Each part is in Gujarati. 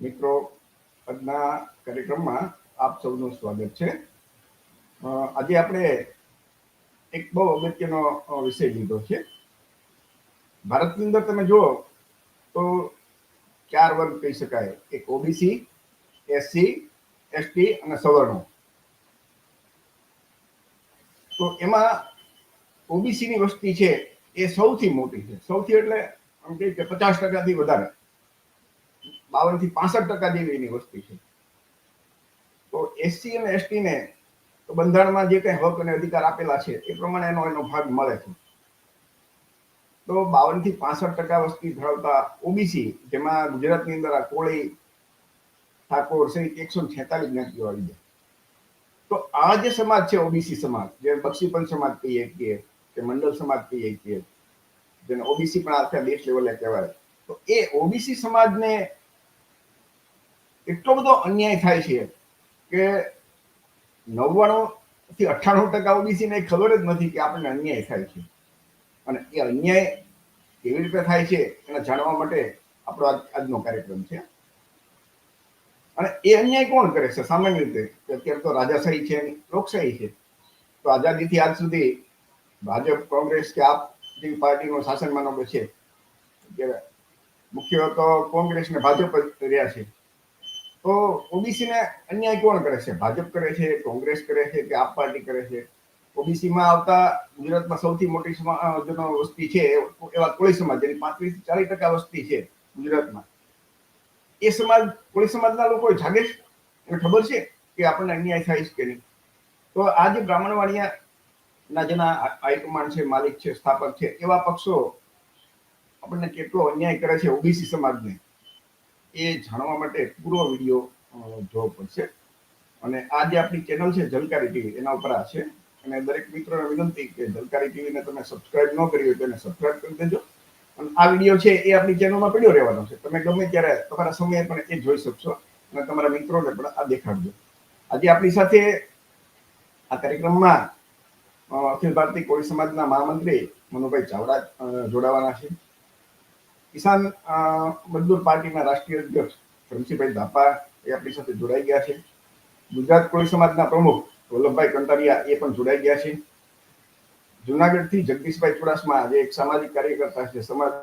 મિત્રો, આજના કાર્યક્રમમાં આપ સૌનું સ્વાગત છે. આજે આપણે એક બહુ અગત્યનો વિષય લીધો છે. ભારતની અંદર તમે જુઓ તો 4 વર્ગ કહી શકાય: એક ઓબીસી, એસસી, એસટી અને સવર્ણો. તો એમાં ઓબીસી ની વસ્તી છે એ સૌથી મોટી છે. સૌથી એટલે આમ કે 50% વધારે, 52 થી 65% જેવી એની વસ્તી છે. તો એસસી અને એસટી ને તો બંધારણમાં જે કઈ હક અને અધિકાર આપેલા છે એ પ્રમાણે એનો ભાગ મળે છે. તો 52 થી 65% વસ્તી ધરાવતા ઓબીસી, જેમાં ગુજરાતની અંદર આ કોળી, ઠાકોર સહિત 146 જ્ઞાતિઓ આવી જાય. તો આ જે સમાજ છે, ઓબીસી સમાજ, જે બક્ષીપંચ સમાજ કહીએ છીએ કે મંડળ સમાજ કહીએ છીએ, જેને ઓબીસી પણ આખા દેશ લેવલે કહેવાય, તો એ ઓબીસી સમાજને એટલો બધો અન્યાય થાય છે કે 99 થી 98% ઓબીસી ને ખબર જ નથી કે આપણને અન્યાય થાય છે. અને એ અન્યાય કેવી રીતે થાય છે એને જાણવા માટે આપણો આજનો કાર્યક્રમ છે. અને એ અન્યાય કોણ કરે છે? સામાન્ય રીતે અત્યારે તો રાજાશાહી છે, લોકશાહી છે. તો આઝાદીથી આજ સુધી ભાજપ, કોંગ્રેસ કે આપ જેવી પાર્ટીનું શાસન માનો છે. મુખ્ય તો કોંગ્રેસ ને ભાજપ જ રહ્યા છે. તો ઓબીસી ને અન્યાય કોણ કરે છે? ભાજપ કરે છે, કોંગ્રેસ કરે છે કે આપ પાર્ટી કરે છે? ઓબીસી માં આવતા ગુજરાતમાં સૌથી મોટી વસ્તી છે એવા કોળી સમાજ, જેની 35 થી 40% વસ્તી છે ગુજરાતમાં. એ સમાજ, કોળી સમાજના લોકો જાગે છે, એને ખબર છે કે આપણને અન્યાય થાય છે કે નહીં. તો આ જે બ્રાહ્મણવાડિયા ના જેના હાઈકમાન્ડ છે, માલિક છે, સ્થાપક છે, એવા પક્ષો આપણને કેટલો અન્યાય કરે છે ઓબીસી સમાજને, એ જાણવા માટે પૂરો વિડીયો જોવો પડશે. અને આ જે આપણી ચેનલ છે ઝલકારી ટીવી, એના ઉપર આ છે. અને દરેક મિત્રોને વિનંતી કે ઝલકારી ટીવીને તમે સબસ્ક્રાઇબ ન કરી હોય તો એને સબસ્ક્રાઇબ કરી દેજો. અને આ વિડીયો છે એ આપણી ચેનલમાં પડ્યો રહેવાનો છે. તમે ગમે ત્યારે તમારા સમયે પણ એ જોઈ શકશો અને તમારા મિત્રોને પણ આ દેખાડજો. આજે આપણી સાથે આ કાર્યક્રમમાં અખિલ ભારતીય કોળી સમાજના મહામંત્રી મનુભાઈ ચાવડા જોડાવાના છે. કિસાન મજદૂર પાર્ટીના રાષ્ટ્રીય અધ્યક્ષ રમશીભાઈ ધાપા એ આપણી સાથે જોડાઈ ગયા છે. ગુજરાત કોળી સમાજના પ્રમુખ વલ્લભભાઈ કંટારિયા એ પણ જોડાઈ ગયા છે. જુનાગઢથી જગદીશભાઈ ચુડાસમા, જે એક સામાજિક કાર્યકર્તા છે, સમાજ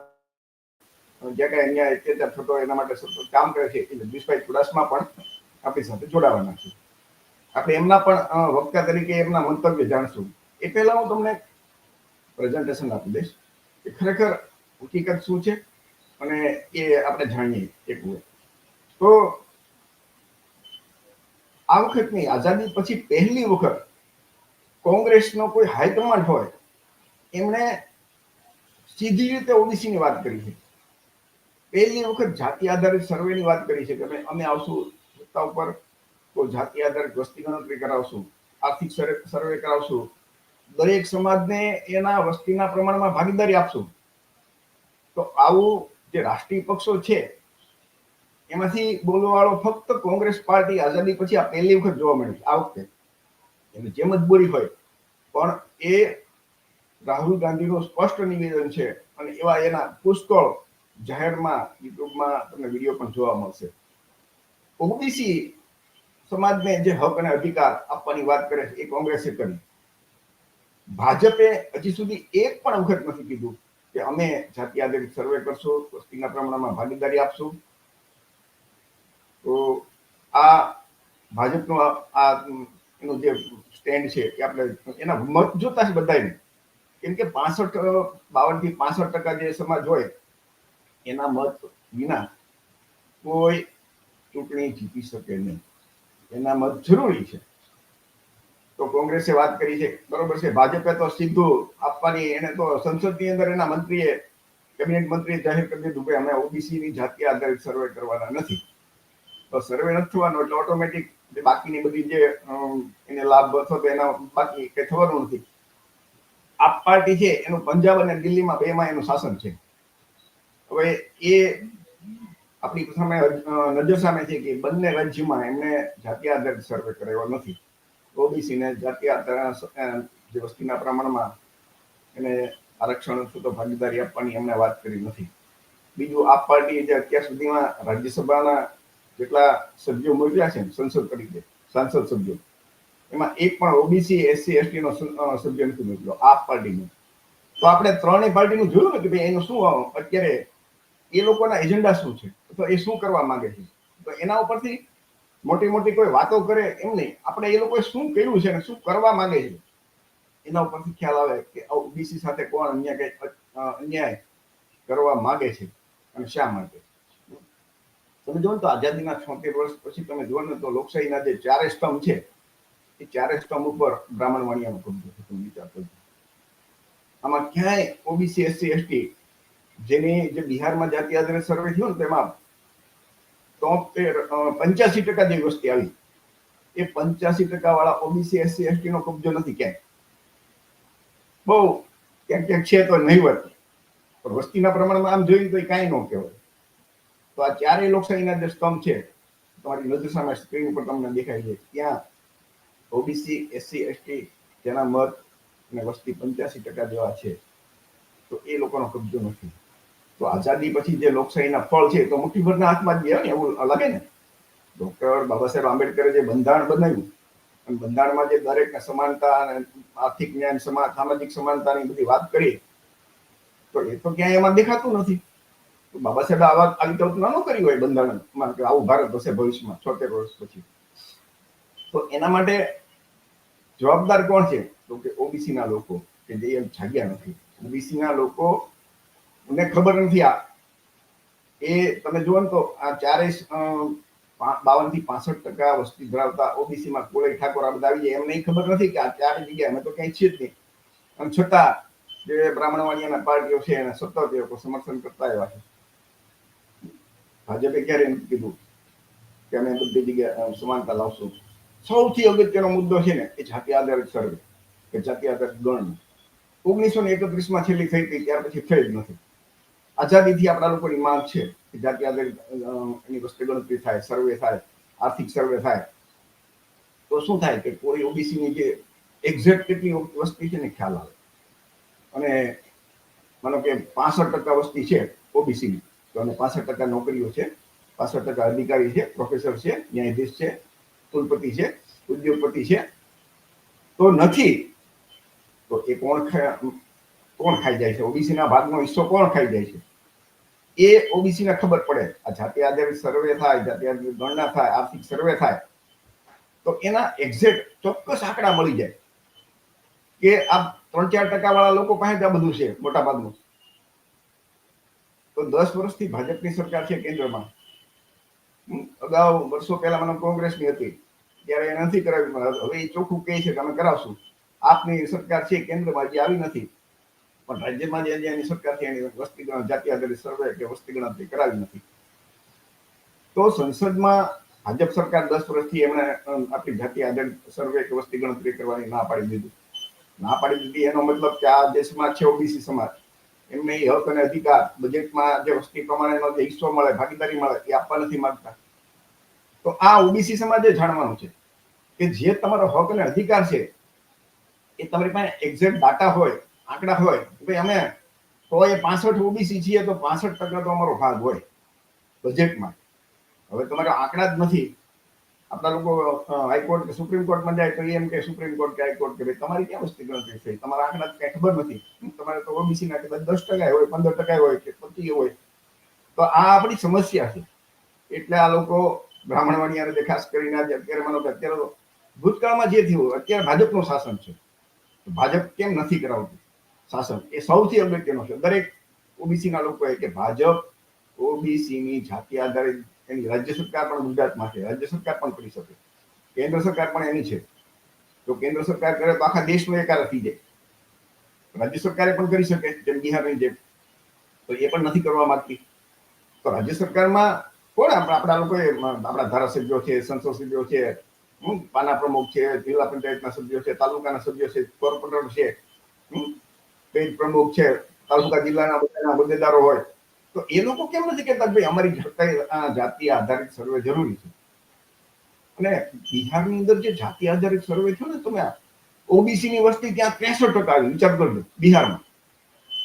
જે કઈ અન્યાય અત્યાચાર થતો એના માટે સતત કામ કરે છે, એ જગદીશભાઈ ચુડાસમા પણ આપણી સાથે જોડાવાના છે. આપણે એમના પણ વક્તા તરીકે એમના મંતવ્ય જાણશું. એ પહેલા હું તમને પ્રેઝન્ટેશન આપી દઈશ કે ખરેખર હકીકત શું છે અને એ આપણે જાણીએ એક વાર. તો આ વખતની આઝાદી પછી પહેલી વખત કોંગ્રેસનો કોઈ હાઈકમાન્ડ હોય એમણે સીધી રીતે ઓબીસી ની વાત કરી છે. પહેલી વખત જાતિ આધારિત સર્વેની વાત કરી છે કે અમે આવશું સત્તા ઉપર તો જાતિ આધારિત વસ્તી ગણતરી કરાવશું, આર્થિક સર્વે કરાવશું, દરેક સમાજને એના વસ્તીના પ્રમાણમાં ભાગીદારી આપશું. તો આવું જે રાષ્ટ્રીય પક્ષો છે એમાંથી બોલવા વાળો ફક્ત કોંગ્રેસ પાર્ટી આઝાદી પછી આ પહેલી વખત જોવા મળી આ વખતે. એની જે મજબૂરી હોય પણ એ રાહુલ ગાંધીનું સ્પષ્ટ નિવેદન છે અને એવા એના પુષ્કળ જાહેરમાં યુટ્યુબમાં તમને વિડીયો પણ જોવા મળશે. ઓબીસી સમાજને જે હક અને અધિકાર આપવાની વાત કરે છે એ કોંગ્રેસે કરી. ભાજપે હજી સુધી એક પણ વખત નથી કીધું કે અમે જાતિ આધારિત સર્વે કરશું, વસ્તીના પ્રમાણમાં ભાગીદારી આપશું. તો આ ભાજપનું આ એનું જે સ્ટેન્ડ છે એ આપણે એના મત જોતા છે બધાને. કેમ કે 52 થી 65% જે સમાજ હોય એના મત વિના કોઈ ચૂંટણી જીતી શકે નહીં. એના મત જરૂરી છે. તો કોંગ્રેસે વાત કરી છે, બરોબર છે. ભાજપે તો સીધું આપવાની, એને તો સંસદની અંદર એના મંત્રીએ, કેબિનેટ મંત્રીએ જાહેર કરી દીધું કે અમે ઓબીસી ની જાતિ આધારિત સર્વે કરવાના નથી. તો સર્વે નથી થવાનો એટલે ઓટોમેટિક બાકીની બધી જે એને લાભ અથવા તો એના બાકી કઈ થવાનું નથી. આપ પાર્ટી છે એનું પંજાબ અને દિલ્હીમાં બેમાં એનું શાસન છે. હવે એ આપણી સામે નજર સામે છે કે બંને રાજ્યમાં એમને જાતિ આધારિત સર્વે કરાયો નથી. ઓબીસી ને જાતિ આધારિત જે વસ્તીના પ્રમાણમાં એને આરક્ષણ અથવા તો ભાગીદારી આપવાની એમને વાત કરી નથી. બીજું, આપ પાર્ટી જે અત્યાર સુધીમાં રાજ્યસભાના જેટલા સભ્યો મળ્યા છે સંસદ તરીકે, સાંસદ સભ્યો, એમાં એક પણ ઓબીસી એસસી એસટી નો સભ્ય નથી મળ્યો આપ પાર્ટીનો. તો આપણે ત્રણેય પાર્ટીનું જોયું ને કે ભાઈ એનું શું અત્યારે એ લોકોના એજન્ડા શું છે, તો એ શું કરવા માંગે છે. તો એના ઉપરથી મોટી મોટી કોઈ વાતો કરે એમ નહીં, આપણે એ લોકોએ શું કર્યું છે ને શું કરવા માંગે છે એના ઉપરથી ખ્યાલ આવે કે ઓબીસી સાથે કોણ અન્યાય કરવા માંગે છે અને શા માટે. તમે જુઓ ને તો આઝાદીના 76 વર્ષ પછી તમે જુઓ ને તો લોકશાહીના જે ચારે સ્તંભ છે એ ચારે સ્તંભ ઉપર બ્રાહ્મણ વાણિયાનો કબજો છે. તમે વિચાર કરજો, આમાં ક્યાંય ઓબીસી એસસી એસટી જેની જે બિહારમાં જાતિ આધારિત સર્વે થયો ને તેમાં 85% જેવી વસ્તી આવી, એ 85% વાળા ઓબીસી એસસી એસટી નો કબજો નથી ક્યાંય. બહુ ક્યાંક ક્યાંક છે તો નહીવત, પણ વસ્તીના પ્રમાણમાં આમ જોઈએ તો કાંઈ ન કહેવાય. તો આ ચારેય લોકશાહીના જે સ્તંભ છે તમારી નજર સામે સ્ક્રીન ઉપર તમને દેખાય છે, ત્યાં ઓબીસી એસસી એસટી જેના મત અને વસ્તી 85% જેવા છે, તો એ લોકોનો કબજો નથી. તો આઝાદી પછી જે લોકશાહીના ફળ છે તો મુઠ્ઠીભરના હાથમાં જ ગયા ને એવું લાગે ને. ડોક્ટર બાબા સાહેબ આંબેડકરે જે બંધારણ બનાવ્યું અને બંધારણમાં જે દરેકને સમાનતા અને આર્થિક ન્યાય, સામાજિક સમાનતાની બધી વાત કરી, તો એ તો ક્યાંય એમાં દેખાતું નથી. તો બાબા સાહેબ આવી કલ્પના ન કરી હોય બંધારણમાં કે આવું ભારત હશે ભવિષ્યમાં 76 વર્ષ પછી. તો એના માટે જવાબદાર કોણ છે? તો કે ઓબીસી ના લોકો કે જે એમ જાગ્યા નથી. ઓબીસી ના લોકો ને ખબર નથી. આ એ તમે જુઓ ને તો આ ચારે 52 થી 65% વસ્તી ધરાવતા ઓબીસી માં કોળી ઠાકોર આ બધા આવી જાય, એમને ખબર નથી કે આ ચારે જગ્યાએ અમે તો ક્યાંય છીએ જ નહીં. અને છતાં જે બ્રાહ્મણ વાણિયાના પાર્ટીઓ છે એને સતત એ લોકો સમર્થન કરતા આવ્યા છે. ભાજપે ક્યારે નથી કીધું કે અમે બધી જગ્યાએ સમાનતા લાવશું. સૌથી અગત્યનો મુદ્દો છે ને એ જાતિ આધારિત સર્વે કે જાતિ આધારિત ગણના 1931 છેલ્લી થઈ હતી, ત્યાર પછી થઈ જ નથી. આઝાદીથી આપણા લોકોની માંગ છે કે જાતિ આધારિત એની વસ્તી ગણતરી થાય, સર્વે થાય, આર્થિક સર્વે થાય. તો શું થાય કે કોઈ ઓબીસીની જે એક્ઝેક્ટ કેટલી વસ્તી છે ને ખ્યાલ આવે. અને માનો કે 65% વસ્તી છે ઓબીસીની, તો અને 65% નોકરીઓ છે, 65% અધિકારી છે, પ્રોફેસર છે, ન્યાયાધીશ છે, કુલપતિ છે, ઉદ્યોગપતિ છે. તો નથી તો એ કોણ ખાઈ જાય છે? ઓબીસીના ભાગનો હિસ્સો કોણ ખાઈ જાય છે? એ ઓબીસીને ખબર પડે. આ જાતિ આધારિત સર્વે થાય, જાતિ આધારિત ગણના થાય, આર્થિક સર્વે થાય, તો એના એક્ઝેક્ટ ચોક્કસ આંકડા મળી જાય કે આ 3-4% વાળા લોકો પાસે આ બધું છે મોટા ભાગનું. તો 10 વર્ષથી ભાજપની સરકાર છે કેન્દ્રમાં. અગાઉ વર્ષો પહેલા મને કોંગ્રેસની હતી ત્યારે એ નથી કરાવ્યું. હવે એ ચોખ્ખું કહે છે કે અમે કરાવશું. આપની સરકાર છે કેન્દ્રમાં, જે આવી નથી, પણ રાજ્યમાં જે એની સરકાર છે એની વસ્તી જાતિ આધારિત સર્વે કે વસ્તી ગણતરી કરાવી નથી. તો સંસદમાં ભાજપ સરકાર 10 વર્ષથી એમણે આપણી જાતિ આધારિત સર્વે કે વસ્તી ગણતરી કરવાની ના પાડી દીધું. ના પાડી દીધી એનો મતલબ કે આ જે સમાજ છે ઓબીસી સમાજ, એમને એ હક અને અધિકાર બજેટમાં જે વસ્તી પ્રમાણેનો જે હિસ્સો મળે, ભાગીદારી મળે, એ આપવા નથી માંગતા. તો આ ઓબીસી સમાજે જાણવાનું છે કે જે તમારો હક અને અધિકાર છે એ તમારી પાસે એક્ઝેક્ટ ડાટા હોય, આંકડા હોય, ભાઈ અમે તો એ 65 ઓબીસી છીએ તો 65% તો અમારો ભાગ હોય બજેટમાં. હવે તમારા આંકડા જ નથી. આપણા લોકો હાઈકોર્ટ કે સુપ્રીમ કોર્ટમાં જાય તો એમ કે સુપ્રીમ કોર્ટ કે હાઈકોર્ટ કે ભાઈ તમારી ક્યાં વસ્તી ગણતરી થઈ, તમારા આંકડા કઈ ખબર નથી. તમારે તો ઓબીસી ના કદાચ 10% હોય, 15% હોય કે 25% હોય. તો આ આપણી સમસ્યા છે. એટલે આ લોકો બ્રાહ્મણ વાણિયાને ખાસ કરીને અત્યારે માનો કે અત્યારે ભૂતકાળમાં જે થયું, અત્યારે ભાજપનું શાસન છે. ભાજપ કેમ નથી કરાવતું શાસન? એ સૌથી અગત્યનો છે. દરેક ઓબીસી ના લોકોએ કે ભાજપ ઓબીસીની જાતિ આધારિત એની રાજ્ય સરકાર પણ ગુજરાતમાં છે, રાજ્ય સરકાર પણ કરી શકે, કેન્દ્ર સરકાર પણ એની છે. તો કેન્દ્ર સરકાર કરે તો આખા દેશનો એકાર થઈ જાય. રાજ્ય સરકારે પણ કરી શકે જેમ બિહારની જેમ. તો એ પણ નથી કરવા માંગતી. તો રાજ્ય સરકારમાં કોણ આપણા લોકોએ આપણા ધારાસભ્યો છે, સંસદ સભ્યો છે, પાના પ્રમુખ છે, જિલ્લા પંચાયતના સભ્યો છે, તાલુકાના સભ્યો છે, કોર્પોરેટર છે, પેજ પ્રમુખ છે, તાલુકા જિલ્લાના બધાના હોદ્દેદારો હોય. તો એ લોકો કેમ નથી કહેતા ભાઈ અમારી જાતિ આધારિત સર્વે જરૂરી છે? અને બિહારની અંદર જે જાતિ આધારિત સર્વે થયો ને, તમે ઓબીસી ની વસ્તી ત્યાં 63% આવી. વિચાર કરજો બિહારમાં.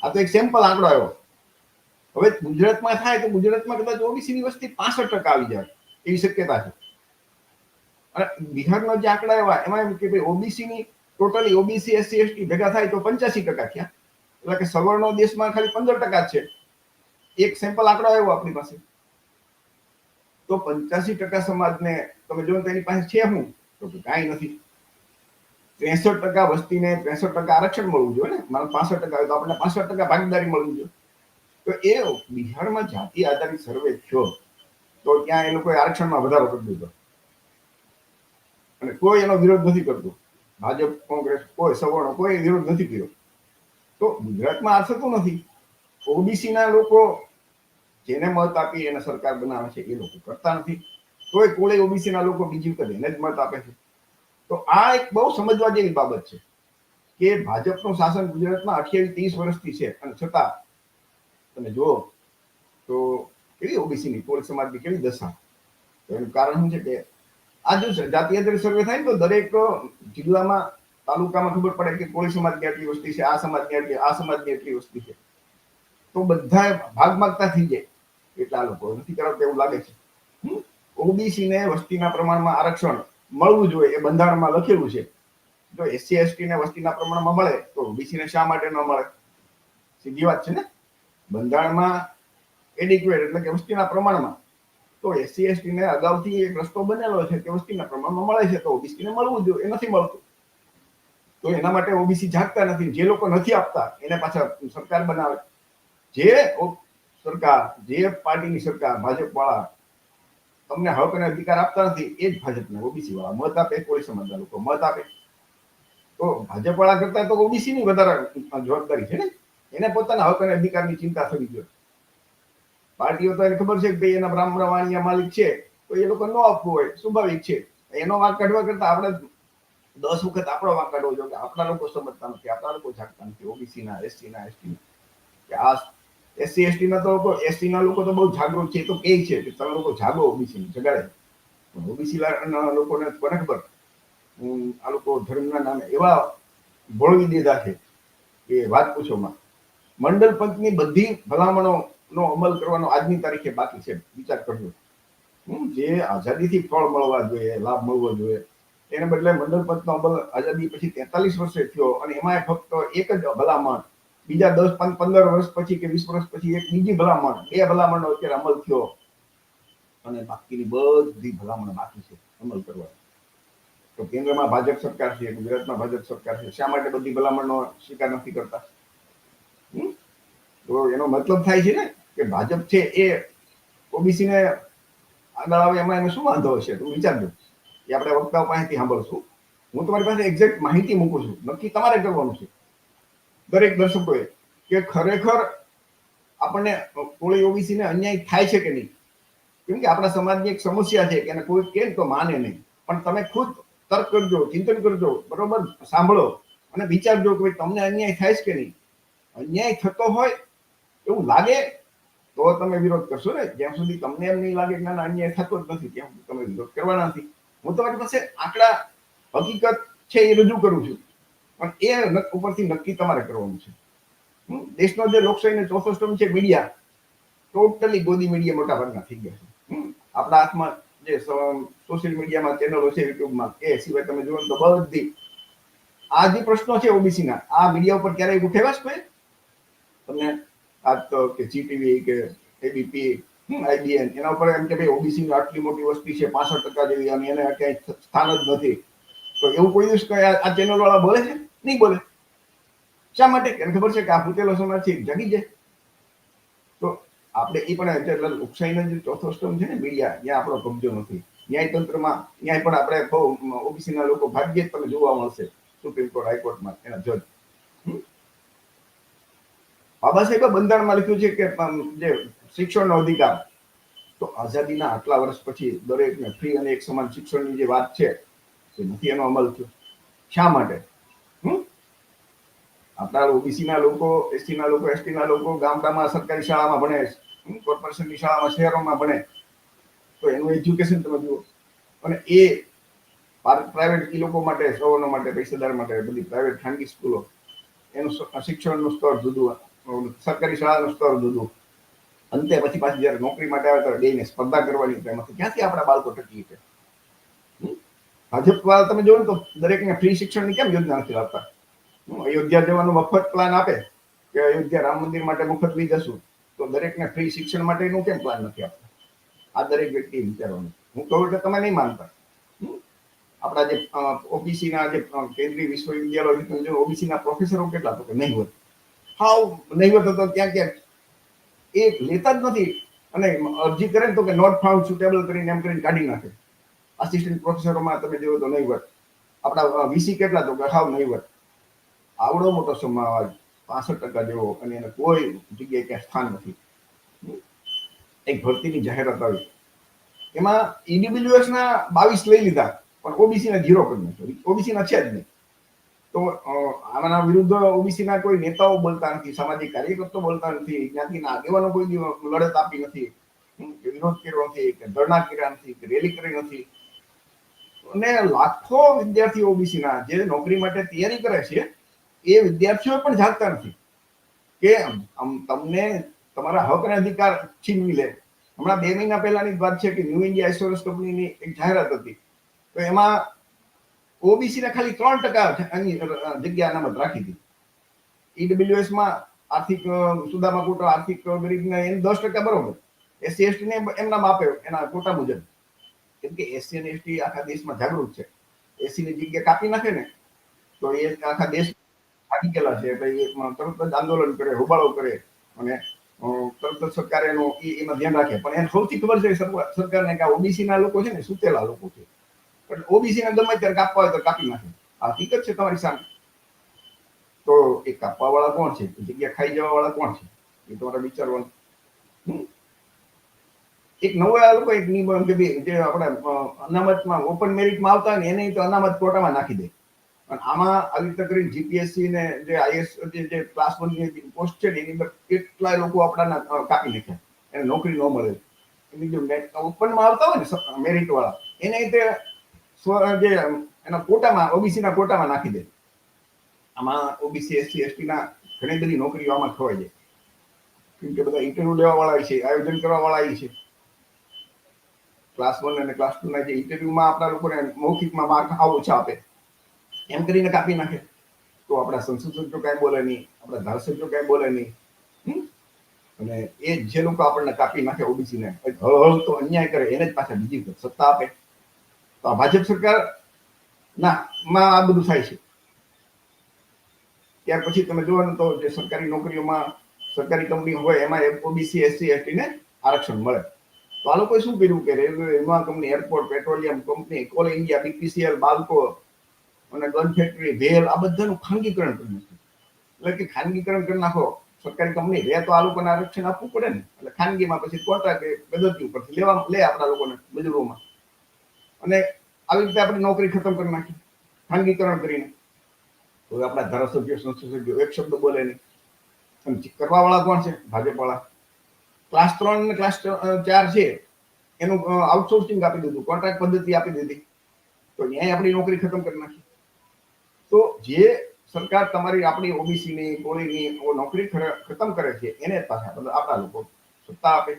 આ તો એક સેમ્પલ આંકડો આવ્યો. હવે ગુજરાતમાં થાય તો ગુજરાતમાં કદાચ ઓબીસી ની વસ્તી 65% આવી જાય. એવી શક્યતા છે. અને બિહારના જે આંકડા એવા એમાં એમ કે ભાઈ ઓબીસી ની ટોટલી ઓબીસી એસસી એસટી ભેગા થાય તો 85% થયા. એટલે કે સવર્ણો દેશમાં ખાલી 15% છે. એક સેમ્પલ આંકડો આવ્યો આપણી પાસે. તો 85% સમાજને તમે જો તેની પાસે છે શું? તો કાંઈ નથી. 63% વસ્તીને 63% આરક્ષણ મળવું જોઈએ ને. મારે 65% તો આપણે 65% ભાગીદારી મળવી જોઈએ. તો એ બિહારમાં જાતિ આધારિત સર્વે થયો તો ત્યાં એ લોકોએ આરક્ષણમાં વધારો કરી દીધો અને કોઈ એનો વિરોધ નથી કરતું. ભાજપ કોંગ્રેસ કોઈ સવર્ણો કોઈ વિરોધ નથી કર્યો. તો ગુજરાતમાં આ થતું નથી. ઓબીસી ના લોકો જેને મત આપી એને સરકાર બનાવે છે એ લોકો કરતા નથી. તોય કોળે ઓબીસી ના લોકો બીજી વખત એને જ મત આપે છે. તો આ એક બહુ સમજવા જેવી બાબત છે કે ભાજપનું શાસન ગુજરાતમાં 28-30 વર્ષથી છે અને છતાં તમે જુઓ તો કેવી ઓબીસીની કોળી સમાજની કેવી દશા. તો એનું કારણ શું છે કે આ જો જાતિ આધારિત સર્વે થાય ને તો દરેક જિલ્લામાં તાલુકામાં ખબર પડે કે કોળી સમાજની આટલી વસ્તી છે, આ સમાજની એટલી વસ્તી છે. તો બધા ભાગ માગતા થઈ જાય. એટલા લોકો નથી કરાવતા એવું લાગે છે. ઓબીસી ને વસ્તીના પ્રમાણમાં આરક્ષણ મળવું જોઈએ એ બંધારણમાં લખેલું છે. જો એસસી એસટી ને વસ્તીના પ્રમાણમાં મળે તો ઓબીસી ને શા માટે ન મળે? સીધી વાત છે ને. બંધારણમાં એડિક્વેટ એટલે કે વસ્તીના પ્રમાણમાં. તો એસસી એસટી ને અગાઉથી એક રસ્તો બનેલો છે કે વસ્તીના પ્રમાણમાં મળે છે તો ઓબીસી ને મળવું જોઈએ. એ નથી મળતું. તો એના માટે ઓબીસી જાગતા નથી. જે લોકો નથી આપતા એને પાછા સરકાર બનાવે. જે સરકાર, જે પાર્ટીની સરકાર, ભાજપ વાળા તમને હક અને અધિકાર આપતા નથી એ જ ભાજપને ઓબીસી વાળા મત આપે, કોળી સમાજના લોકો મત આપે. તો ભાજપ વાળા કરતા તો ઓબીસી ની વધારે જવાબદારી છે ને. એને પોતાના હક અને અધિકારની ચિંતા થવી જોઈએ. પાર્ટીઓ તો એને ખબર છે કે ભાઈ એના બ્રાહ્મણવાણીયા માલિક છે તો એ લોકો ન આપવું હોય સ્વાભાવિક છે. એનો વાંક કાઢવા કરતા આપણે 10 વખત આપણો વાંક કાઢવો જોઈએ કે આપણા લોકો સમજતા નથી, આપણા લોકો જાગતા નથી. ઓબીસી ના, એસસી ના, એસટી કે આ એસસી એસટી ના તો એસટી ના લોકો તો બહુ જાગૃત છે. તો કે છે કે તમે લોકો જાગો, ઓબીસી જગાડે. ઓબીસી ના લોકોને કોને ખબર આ લોકો ધર્મના નામે એવા ભોળવી દીધા છે કે વાત પૂછોમાં. મંડળ પંચની બધી ભલામણો નો અમલ કરવાનો આજની તારીખે બાકી છે. વિચાર કરજો. જે આઝાદીથી ફળ મળવા જોઈએ, લાભ મળવો જોઈએ, એને બદલે મંડળ પંચનો અમલ આઝાદી પછી 43 વર્ષે થયો અને એમાં ફક્ત એક જ ભલામણ બીજા 10-15 વર્ષ પછી કે 20 વર્ષ પછી એક બીજી ભલામણ, બે ભલામણનો અત્યારે અમલ થયો અને બાકીની બધી ભલામણ બાકી છે અમલ કરવા. તો કેન્દ્રમાં ભાજપ સરકાર છે, ગુજરાતમાં ભાજપ સરકાર છે, શા માટે બધી ભલામણનો સ્વીકાર નથી કરતા? તો એનો મતલબ થાય છે ને કે ભાજપ છે એ ઓબીસી ને આગળ આવે એમાં એને શું વાંધો હશે? તું વિચારજો. એ આપણે વક્તાઓ પાસેથી સાંભળશું. હું તમારી પાસે એક્ઝેક્ટ માહિતી મૂકું છું. નક્કી તમારે કરવાનું છે દરેક દર્શકોએ કે ખરેખર આપણને કોળી ઓબીસી ને અન્યાય થાય છે કે નહીં. કેમ કે આપણા સમાજની એક સમસ્યા છે કે એને કોઈ કહે તો માને નહીં. પણ તમે ખુદ તર્ક કરજો, ચિંતન કરજો, બરોબર સાંભળો અને વિચારજો કે તમને અન્યાય થાય છે કે નહીં. અન્યાય થતો હોય એવું લાગે તો તમે વિરોધ કરશો ને. જ્યાં સુધી તમને એમ નહીં લાગે કે ના અન્યાય થતો જ નથી ત્યાં સુધી તમે વિરોધ કરવાના નથી. હું તમારી પાસે આંકડા હકીકત છે એ રજૂ કરું છું પણ એ ઉપરથી નક્કી તમારે કરવાનું છે. દેશનો જે લોકશાહીનો ચોથો સ્તંભ છે મીડિયા, ટોટલી ગોદી મીડિયા મોટા ભાગના થઈ ગયા છે. આપણા હાથમાં જે સોશિયલ મીડિયામાં ચેનલો છે યુટ્યુબમાં એ સિવાય તમે જુઓ તો બધી આ જે પ્રશ્નો છે ઓબીસી ના આ મીડિયા ઉપર ક્યારેય ઉઠેવા છે તમને આજ તો કે જીટીવી કે એબીપી આઈબીએન એના ઉપર એમ કે ભાઈ ઓબીસી ની આટલી મોટી વસ્તી છે 65% જેવી અને એને ક્યાંય સ્થાન જ નથી. તો એવું કોઈ દિવસ આ ચેનલ વાળા બોલે છે? નહીં બોલે. શા માટે? એને ખબર છે કે આ ભૂતેલો સમાજ છે જગી જાય. તો આપણે એ પણ લોકશાહીનો જે ચોથો સ્તંભ છે ને મીડિયા, ત્યાં આપણો કબજો નથી. ન્યાયતંત્રમાં ન્યાય પણ આપણે બહુ ઓબીસી ના લોકો ભાગ્યે જ તમે જોવા મળશે સુપ્રીમ કોર્ટ, હાઈકોર્ટમાં એના જજ. બાબા સાહેબે બંધારણમાં લખ્યું છે કે જે શિક્ષણનો અધિકાર, તો આઝાદીના આટલા વર્ષ પછી દરેકને ફ્રી અને એક સમાન શિક્ષણની જે વાત છે એ નથી એનો અમલ થયો. શા માટે? આપણા ઓબીસી ના લોકો, એસટી ના લોકો, એસટી ના લોકો ગામડામાં સરકારી શાળામાં ભણે, કોર્પોરેશનની શાળામાં શહેરોમાં ભણે, તો એનું એજ્યુકેશન તમે જુઓ. અને એ પ્રાઇવેટ લોકો માટે, સૌનો માટે, પૈસાદાર માટે બધી પ્રાઇવેટ ખાનગી સ્કૂલો, એનું શિક્ષણનું સ્તર જુદું, સરકારી શાળાનું સ્તર જુદું. અંતે પછી પાછી જયારે નોકરી માટે આવે ત્યારે બેને સ્પર્ધા કરવાની, એમાંથી ક્યાંથી આપણા બાળકો ટકી છે? ભાજપ વાળા તમે જોવો તો દરેકને ફ્રી શિક્ષણની કેમ યોજના નથી લાવતા? અયોધ્યા જવાનો મફત પ્લાન આપે કે અયોધ્યા રામ મંદિર માટે મફત લઈ જશું, તો દરેકને ફ્રી શિક્ષણ માટેનું કેમ પ્લાન નથી આપતા? આ દરેક વ્યક્તિ વિચારવાનું. હું કહું એટલે તમે નહીં માનતા. આપણા જે ઓબીસી ના જે કેન્દ્રીય વિશ્વવિદ્યાલય તમે જો ઓબીસી ના પ્રોફેસરો કેટલા, તો કે નહીવત, હાવ નહીવત હતો. ત્યાં ક્યાંક એ લેતા જ નથી, અને અરજી કરે તો કે નોટ ફાઉન્ડ સુટેબલ કરીને એમ કરીને કાઢી નાખે. આસિસ્ટન્ટ પ્રોફેસરોમાં તમે જોવો તો નહીવત. આપણા વીસી કેટલા, તો કે હાવ નહીવત. આવડો મોટો સમાજ 65% જેવો, અને એને કોઈ જગ્યાએ ક્યાં સ્થાન નથી. એક ભરતીની જાહેરાત આવી, એમાં ઈડબ્લ્યુએસ ના 22 લઈ લીધા, પણ ઓબીસી ના 0 કરી નાખ્યો. ઓબીસી ના છે જ નહીં. તો આના વિરુદ્ધ ઓબીસી ના કોઈ નેતાઓ બોલતા નથી, સામાજિક કાર્યકર્તાઓ બોલતા નથી, જ્ઞાતિના આગેવાનો કોઈ લડત આપી નથી, વિરોધ કર્યો નથી, કે ધરણા કર્યા નથી, કે રેલી કરી નથી. અને લાખો વિદ્યાર્થીઓ ઓબીસી ના જે નોકરી માટે તૈયારી કરે છે, એ વિદ્યાર્થીઓ પણ જાગતા નથી કે તમને તમારા હક અને અધિકાર છીનવી લે. હમણાં 2 મહિના પહેલાની વાત છે કે ન્યૂ ઇન્ડિયા એસ્યોરન્સ કંપનીની એક જાહેરાત હતી, તો એમાં ઓબીસી ને ખાલી 3% જગ્યા અનામત રાખી હતી. ઈડબ્લ્યુએસ માં આર્થિક સુદામા કોટા, આર્થિક ગરીબને એને 10% બરોબર, એસસી એસટી ને એમના માપે એના કોટા મુજબ. કેમ કે એસસી અને એસટી આખા દેશમાં જાગૃત છે. એસસી ની જગ્યા કાપી નાખે ને તો એ આખા દેશ થાકી ગયેલા છે, એટલે એ તરત જ આંદોલન કરે, હોબાળો કરે, અને તરત જ સરકાર એમાં ધ્યાન રાખે. પણ એને સૌથી ખબર છે સરકારને કે ઓબીસી ના લોકો છે ને સુતેલા લોકો છે, એટલે ઓબીસી ને ગમે ત્યારે કાપવા હોય તો કાપી નાખે. આ હકીકત છે તમારી સામે. તો એ કાપવા વાળા કોણ છે, જગ્યા ખાઈ જવા વાળા કોણ છે, એ તમારે વિચારવાનું. એક નવો આ લોકો એક નિયમ કે જે આપણે અનામતમાં ઓપન મેરિટમાં આવતા હોય ને એને તો અનામત કોટામાં નાખી દે. અને આમાં આવી રીતે કરીને જીપીએસસી ને જે આઈએસ જે ક્લાસ 1 ની પોસ્ટ છે, એની અંદર કેટલાય લોકો આપણા કાપી નાખ્યા, એને નોકરી ન મળે. એની જે ઓપનમાં આવતા હોય ને મેરિટ વાળા, એને જે એના કોટામાં, ઓબીસી ના કોટામાં નાખી દે. આમાં ઓબીસી એસસી એસટી ના ઘણી બધી નોકરીઓ આમાં ખવાઈ જાય, કેમ કે બધા ઇન્ટરવ્યુ લેવા વાળા છે, આયોજન કરવા વાળા છે. ક્લાસ 1 અને ક્લાસ 2 ના જે ઇન્ટરવ્યુમાં આપણા લોકોને મૌખિકમાં માર્ક ઓછા આપે, એમ કરીને કાપી નાખે. તો આપણા સંસદ સભ્યો કઈ બોલે નહીં, આપણા ધારાસભ્યો કઈ બોલે નહીં. અને એ જે લોકો આપણને કાપી નાખે ઓબીસી ને, હળ તો અન્યાય કરે, એને જ પાછા બીજી સત્તા આપે. તો આ ભાજપ સરકાર ના માં આ બધું થાય છે. ત્યાર પછી તમે જોવાનું તો જે સરકારી નોકરીઓમાં, સરકારી કંપની હોય એમાં ઓબીસી એસસી એસટી ને આરક્ષણ મળે. તો આ લોકોએ શું કર્યું કે રેલવે, વીમા company, airport, petroleum company, Coal India, BPCL, BALCO અને ગન ફેક્ટરી, ભેલ, આ બધાનું ખાનગીકરણ કરી નાખ્યું. એટલે કે ખાનગીકરણ કરી નાખો, સરકારી કંપની લે તો આ લોકોને આરક્ષણ આપવું પડે ને, એટલે ખાનગીમાં પછી કોન્ટ્રાક્ટ પદ્ધતિ ઉપરથી લે આપણા લોકોને મજૂરોમાં. અને આવી રીતે આપણી નોકરી ખતમ કરી નાખી ખાનગીકરણ કરીને. તો આપણા ધારાસભ્યો, સંસદ સભ્યો એક શબ્દ બોલે નહીં. કરવા વાળા કોણ છે? ભાજપ વાળા. ક્લાસ 3 અને ક્લાસ 4 છે એનું આઉટસોર્સિંગ આપી દીધું, કોન્ટ્રાક્ટ પદ્ધતિ આપી દીધી, તો ન્યાય આપણી નોકરી ખતમ કરી નાખી. તો જે સરકાર તમારી આપણી ઓબીસી ની, કોળીની નોકરી ખતમ કરે છે, એને પાછા આપણા લોકો સત્તા આપે.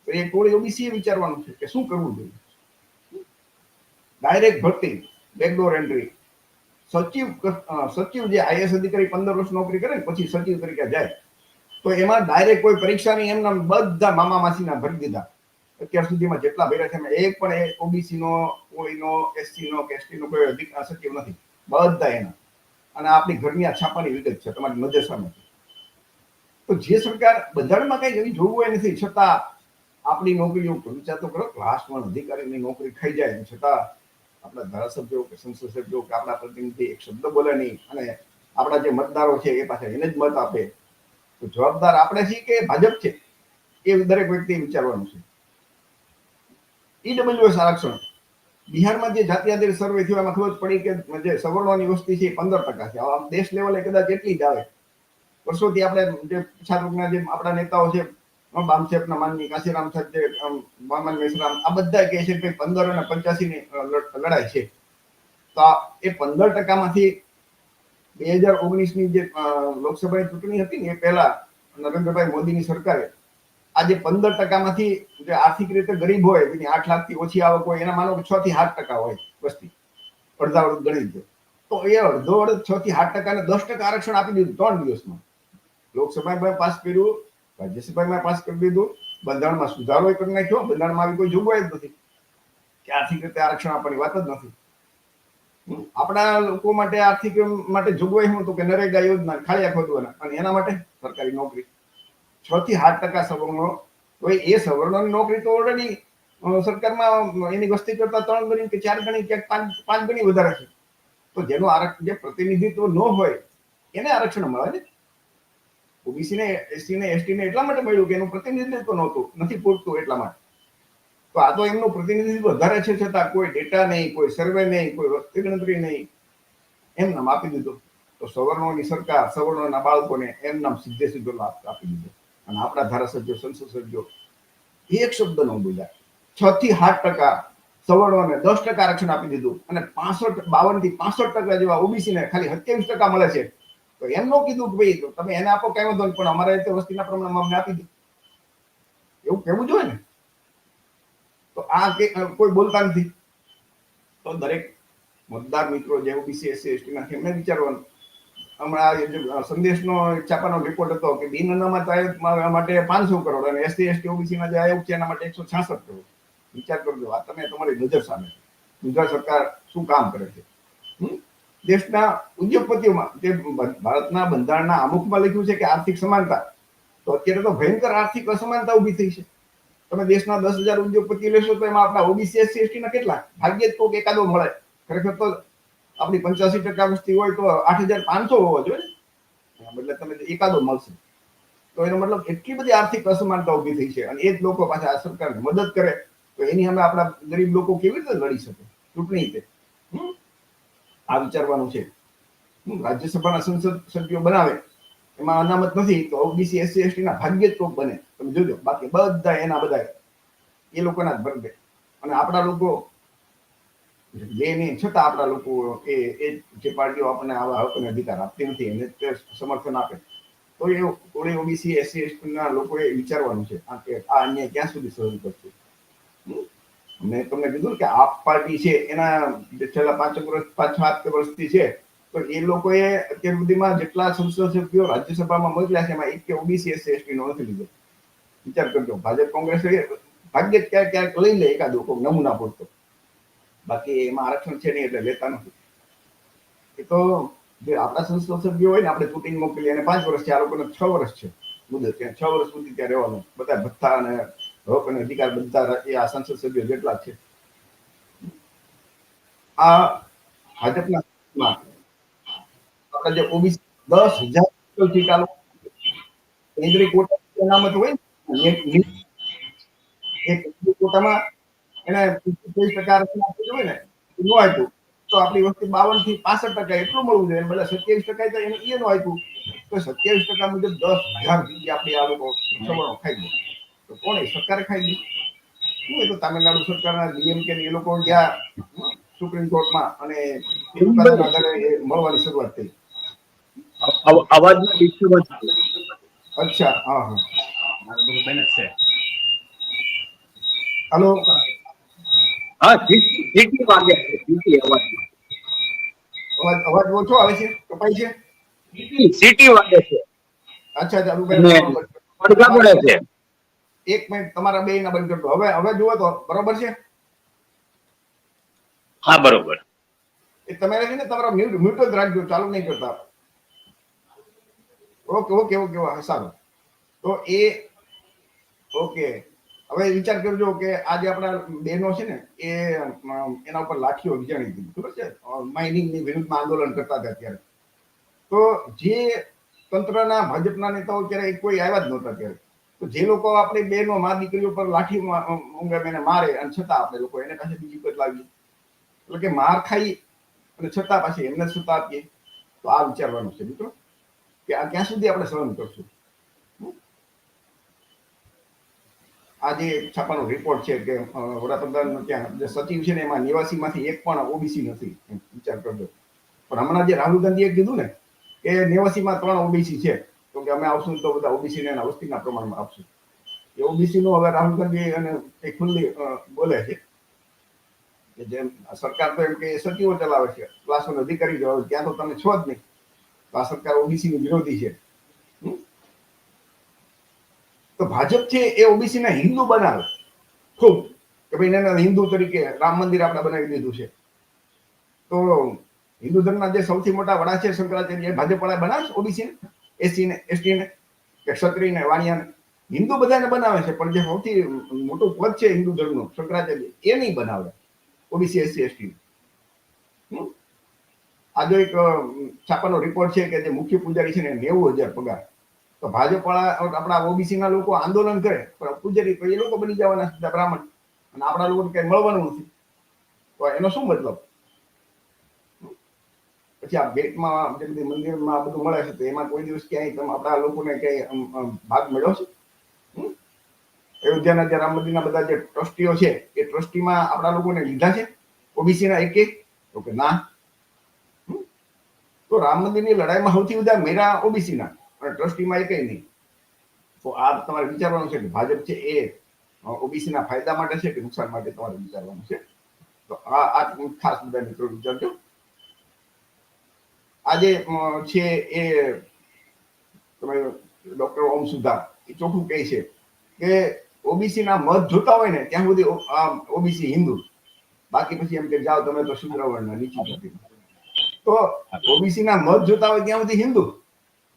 તો એ કોળી ઓબીસી વિચારવાનું છે કે શું કરવું જોઈએ. ડાયરેક્ટ ભરતી, બેકડોર એન્ટ્રી. સચિવ જે આઈએસ અધિકારી 15 વર્ષ નોકરી કરે ને પછી સચિવ તરીકે જાય, તો એમાં ડાયરેક્ટ કોઈ પરીક્ષા ની એમના બધા મામા માસીના ભરી દીધા. અત્યાર સુધીમાં જેટલા ભર્યા છે એમાં એક પણ ઓબીસી નો, કોઈનો, એસસી નો કે એસટી નો કોઈ સચિવ નથી, બધા એના. અને આપણી ઘરની આ છાપાની વિગત છે, તમારી નજર સામે. તો જે સરકાર બંધારણમાં કઈ એવી જોગવાઈ નથી, છતાં આપણી નોકરીઓ વિચાર તો કરો, ક્લાસ 1 અધિકારીની નોકરી ખાઈ જાય, છતાં આપણા ધારાસભ્યો કે સંસદ સભ્યો કે આપણા પ્રતિનિધિ એક શબ્દ બોલે નહીં, અને આપણા જે મતદારો છે એ પાછા એને જ મત આપે. તો જવાબદાર આપણે છીએ કે ભાજપ છે? એ દરેક વ્યક્તિએ વિચારવાનું છે. ઈડબ્લ્યુએસ આરક્ષણ, બિહારમાં જે જાતિ આધારિત સર્વે થયો એમાં ખબર પડી કે જે સવર્ણોની વસ્તી છે એ 15% છે. આમ દેશ લેવલે કદાચ એટલી જ આવે. વર્ષોથી આપણે જે પછાત જે આપણા નેતાઓ છે, બામસેપના માનની, કાશીરામ સાહેબ, જે મામન મેશ્રામ, આ બધા કહે છે કે 15 અને 85 ની લડાઈ છે. તો એ 15% માંથી 2019 ની જે લોકસભાની ચૂંટણી હતી ને એ પહેલા નરેન્દ્રભાઈ મોદીની સરકારે આજે 15%માંથી જે આર્થિક રીતે ગરીબ હોય, જેની 8 લાખથી ઓછી આવક હોય, એના માનો કે 6 થી 8% હોય વસ્તી, અડધા અડધ ગણી દો, તો એ અડધો અડધ 6 થી 8% ને 10% આરક્ષણ આપી દીધું 3 દિવસમાં. લોકસભામાં પાસ કર્યું, રાજ્યસભામાં પાસ કરી દીધું, બંધારણમાં સુધારો કરી નાખ્યો. બંધારણમાં આવી કોઈ જોગવાઈ જ નથી કે આર્થિક રીતે આરક્ષણ આપવાની વાત જ નથી. આપણા લોકો માટે આર્થિક માટે જોગવાઈ શું હતું કે નરેગા યોજના ખાલી ખોદવાના, અને એના માટે સરકારી નોકરી 6 થી 8% સવર્ણો. તો એ સવર્ણોની નોકરી તો ઓલરેડી સરકારમાં એની વસ્તી કરતા 3 ગણી કે 4 ગણી કે 5 ગણી વધારે છે. તો જેનું આરક્ષણ, જે પ્રતિનિધિત્વ ન હોય એને આરક્ષણ મળે ને. ઓબીસી ને, એસસી ને, એસટી ને એટલા માટે મળ્યું કે એનું પ્રતિનિધિત્વ નહોતું, નથી પૂરતું એટલા માટે. તો આ તો એમનું પ્રતિનિધિત્વ વધારે છે, છતાં કોઈ ડેટા નહીં, કોઈ સર્વે નહીં, કોઈ વસ્તી ગણતરી નહીં, એમ નામ આપી દીધું. તો સવર્ણોની સરકાર સવર્ણોના બાળકોને એમ નામ સીધો લાભ આપી દીધો. અને આપણા ધારાસભ્યો, સંસદ સભ્યો એક શબ્દ ન બોલ્યા. 6 થી 8% સવર્ણોને 10% આરક્ષણ આપી દીધું, અને 52 થી 65% જેવા ઓબીસી ને ખાલી 27% મળે છે. તો એમ ન કીધું કે ભાઈ તમે એને આપો કઈ વાંધો નહીં, પણ અમારે રીતે વસ્તીના પ્રમાણમાં અમને આપી દો, એવું કેવું જોઈએ ને. તો આ કોઈ બોલતા નથી. તો દરેક મતદાર મિત્રો જે ઓબીસી, એસસી, એસટી ના, એમને વિચારવાનું. હમણાં સંદેશનો છાપાનો રિપોર્ટ હતો કે બિન અનામત આયોગ માટે 500 કરોડ અને એસસી, એસટી, ઓબીસી ના જે આયોગ છે એના માટે 166 કરોડ. વિચાર કરજો, આ તમે તમારી નજર સામે ગુજરાત સરકાર શું કામ કરે છે. દેશના ઉદ્યોગપતિઓમાં, જે ભારતના બંધારણના આમુખમાં લખ્યું છે કે આર્થિક સમાનતા, તો અત્યારે તો ભયંકર આર્થિક અસમાનતા ઉભી થઈ છે. તમે દેશના 10,000 ઉદ્યોગપતિ લેશો તો એમાં આપણા ઓબીસી, એસસી, એસટી ના કેટલા? ભાગ્યે જ કોક એકાદો મળે. ખરેખર તો આપણી 85% વસ્તી હોય તો 8,500 હોવા જોઈએ, એટલે તમે એકાદો મળશે. તો એનો મતલબ એટલી બધી આર્થિક અસમાનતા ઉભી થઈ છે, અને એ જ લોકો પાછા આ સરકારને મદદ કરે, તો એની સામે આપણા ગરીબ લોકો કેવી રીતે લડી શકે ચૂંટણી તે? આ વિચારવાનું છે. રાજ્યસભાના સંસદ સભ્યો બનાવે એમાં અનામત નથી, તો ઓબીસી, એસસી, એસટી ના ભાગ્યે જ કોક બને. તમે જોજો, બાકી બધા એના બધા એ લોકોના જ ભરગે. અને આપણા લોકો જે નહીં, છતાં આપણા લોકો એ જે પાર્ટીઓ આપણને આવા હક અને અધિકાર આપતી નથી એને સમર્થન આપે. તો એ ઓબીસી, એસસી, એસટી ના લોકોએ વિચારવાનું છે કે આ અન્યાય ક્યાં સુધી સહન કરશે. મેં તમને કીધું કે આપ પાર્ટી છે એના છેલ્લા 5-7 વર્ષથી છે, તો એ લોકોએ અત્યાર સુધીમાં જેટલા સંસદ સભ્યો રાજ્યસભામાં મોકલ્યા છે એમાં એક કે ઓબીસી, એસસી, એસટી નો નથી લીધો. વિચાર કરજો. ભાજપ, કોંગ્રેસ ભાગ્યે ક્યાંક ક્યાંક લઈ લે એકાદો કોઈ નમૂના પૂરતો, બાકી એમાં આરક્ષણ છે નહીં એટલે લેતા નથી. એ તો જે આપણા સંસદ સભ્યો હોય ને, આપણે ચૂંટીને મોકલીએ અને 5 વર્ષ છે, આ લોકોને 6 વર્ષ છે મુદત. ત્યાં 6 વર્ષ સુધી ત્યાં રહેવાનું. બધા ભથ્થા અને હક અને અધિકાર બધા એ આ સંસદ સભ્યો જેટલા છે. આ ભાજપના આપણા જે ઓબીસી 10,000 થી ચાલુ કેન્દ્રીય કોટા અનામત હોય ને, એક કોટામાં એને 23% આરક્ષણ આપવું જોઈએ ને, ન આપ્યું. તો આપણી વસ્તી 52 થી 65% એટલું મળવું જોઈએ, બધા 27% તો એનું આપ્યું. તો 27% મુજબ 10,000 જગ્યા આપણી આ લોકો સવર્ણો ખાઈ ગયો. તો કોણે? સરકારે ખાઈ ગઈ. શું એ તો તામિલનાડુ સરકારના ડીએમકે એ લોકો ગયા સુપ્રીમ કોર્ટમાં, અને એ ચુકાદાના આધારે મળવાની શરૂઆત થઈ. અવાજમાં ડિસ્ટર્બન્સ આવે. અચ્છા, હા હા, મારું બધું બેન છે. હલો, હા, સીટી વાગે છે, સીટી અવાજમાં. અવાજ ઓછો આવે છે, કપાય છે. સીટી વાગે છે અચ્છા, ચાલુ અને પડઘા પડે છે. એક મિનિટ, તમારા બે ના બંધ કરતો. હવે જુઓ તો બરોબર છે. હા, બરોબર. એ તમે છે ને તમારા મ્યુટ જ રાખજો, ચાલુ નહીં કરતા. ઓકે ઓકે ઓકે, સારું. તો ઓકે, હવે વિચાર કરજો કે આજે આપણા બહેનો છે ને એ એના ઉપર લાઠીઓ વિજાણી હતી, ખબર છે? માઇનિંગ ની વિરુદ્ધમાં આંદોલન કરતા હતા ત્યારે. તો જે તંત્રના, ભાજપના નેતાઓ ત્યારે કોઈ આવ્યા જ નહોતા ત્યારે. તો જે લોકો આપણી બહેનો, મા દીકરીઓ પર લાઠી એને મારે, અને છતાં આપણે લોકો એને પાસે બીજી કોઈ લાવીએ, એટલે કે માર ખાઈ અને છતાં પાછી એમને સત્તા આપીએ. તો આ વિચારવાનું છે મિત્રો, કે આ ક્યાં સુધી આપણે સહન કરશું. આ જે છાપાનો રિપોર્ટ છે કે વડાપ્રધાન ત્યાં જે સચિવ છે ને એમાં નિવાસીમાંથી એક પણ ઓબીસી નથી. વિચાર કરજો. પણ હમણાં જે રાહુલ ગાંધીએ કીધું ને કે 89માં 3 ઓબીસી છે, તો કે અમે આવશું તો બધા ઓબીસી ને એના વસ્તીના પ્રમાણમાં આપશું. એ ઓબીસી નું હવે રાહુલ ગાંધી અને એ ખુલ્લી બોલે છે કે જેમ સરકાર તો એમ કે સચિવો ચલાવે છે, ક્લાસોના અધિકારી જો ત્યાં તો તમે છો જ નહીં, તો આ સરકાર ઓબીસી ની વિરોધી છે. તો ભાજપ છે એ ઓબીસી ને હિન્દુ બનાવે ખૂબ, કે ભાઈ એને હિન્દુ તરીકે રામ મંદિર આપણે બનાવી દીધું છે. તો હિન્દુ ધર્મના જે સૌથી મોટા વડા છે શંકરાચાર્ય, ભાજપ વાળા બનાવે ઓબીસી ને, એસસી ને, એસટી ને, કે ક્ષત્રિય ને, વાણિયા ને, હિન્દુ બધાને બનાવે છે, પણ જે સૌથી મોટું પદ છે હિન્દુ ધર્મનું શંકરાચાર્ય એ નહીં બનાવે ઓબીસી, એસસી, એસટી. આજે એક છાપાનો રિપોર્ટ છે કે જે મુખ્ય પૂજારી છે ને 90,000 પગાર. તો ભાજપ વાળા આપણા ઓબીસી ના લોકો આંદોલન કરે પણ પૂજારી તો એ લોકો બની જવાના સીધા બ્રાહ્મણ, અને આપણા લોકોને કઈ મળવાનું નથી. તો એનો શું મતલબ? પછી આ ભેટમાં જે બધી મંદિરમાં આ બધું મળે છે તો એમાં કોઈ દિવસ ક્યાંય તમે આપણા લોકોને ક્યાંય ભાગ મળ્યો છે? અયોધ્યાના જે રામ મંદિરના બધા જે ટ્રસ્ટીઓ છે એ ટ્રસ્ટીમાં આપણા લોકોને લીધા છે ઓબીસી ના એક? તો કે ના. તો રામ મંદિરની લડાઈમાં સૌથી વધારે મેરા ઓબીસી ના, અને ટ્રસ્ટીમાં એકય નહીં. તો આ તમારે વિચારવાનું છે કે ભાજપ છે એ ઓબીસી ના ફાયદા માટે છે કે નુકસાન માટે, તમારે વિચારવાનું છે. તો આ ખાસ બધા મિત્રો વિચારજો. આજે છે એ તમે ડોક્ટર ઓમ સુધા એ ચોખ્ખું કહે છે કે ઓબીસી ના મત જોતા હોય ને ત્યાં સુધી ઓબીસી હિન્દુ, બાકી પછી એમ કે જાઓ તમે તો શુદ્રવર્ણ નીચી જાતિ. તો ઓબીસી ના મત જોતા હોય ત્યાં સુધી હિન્દુ,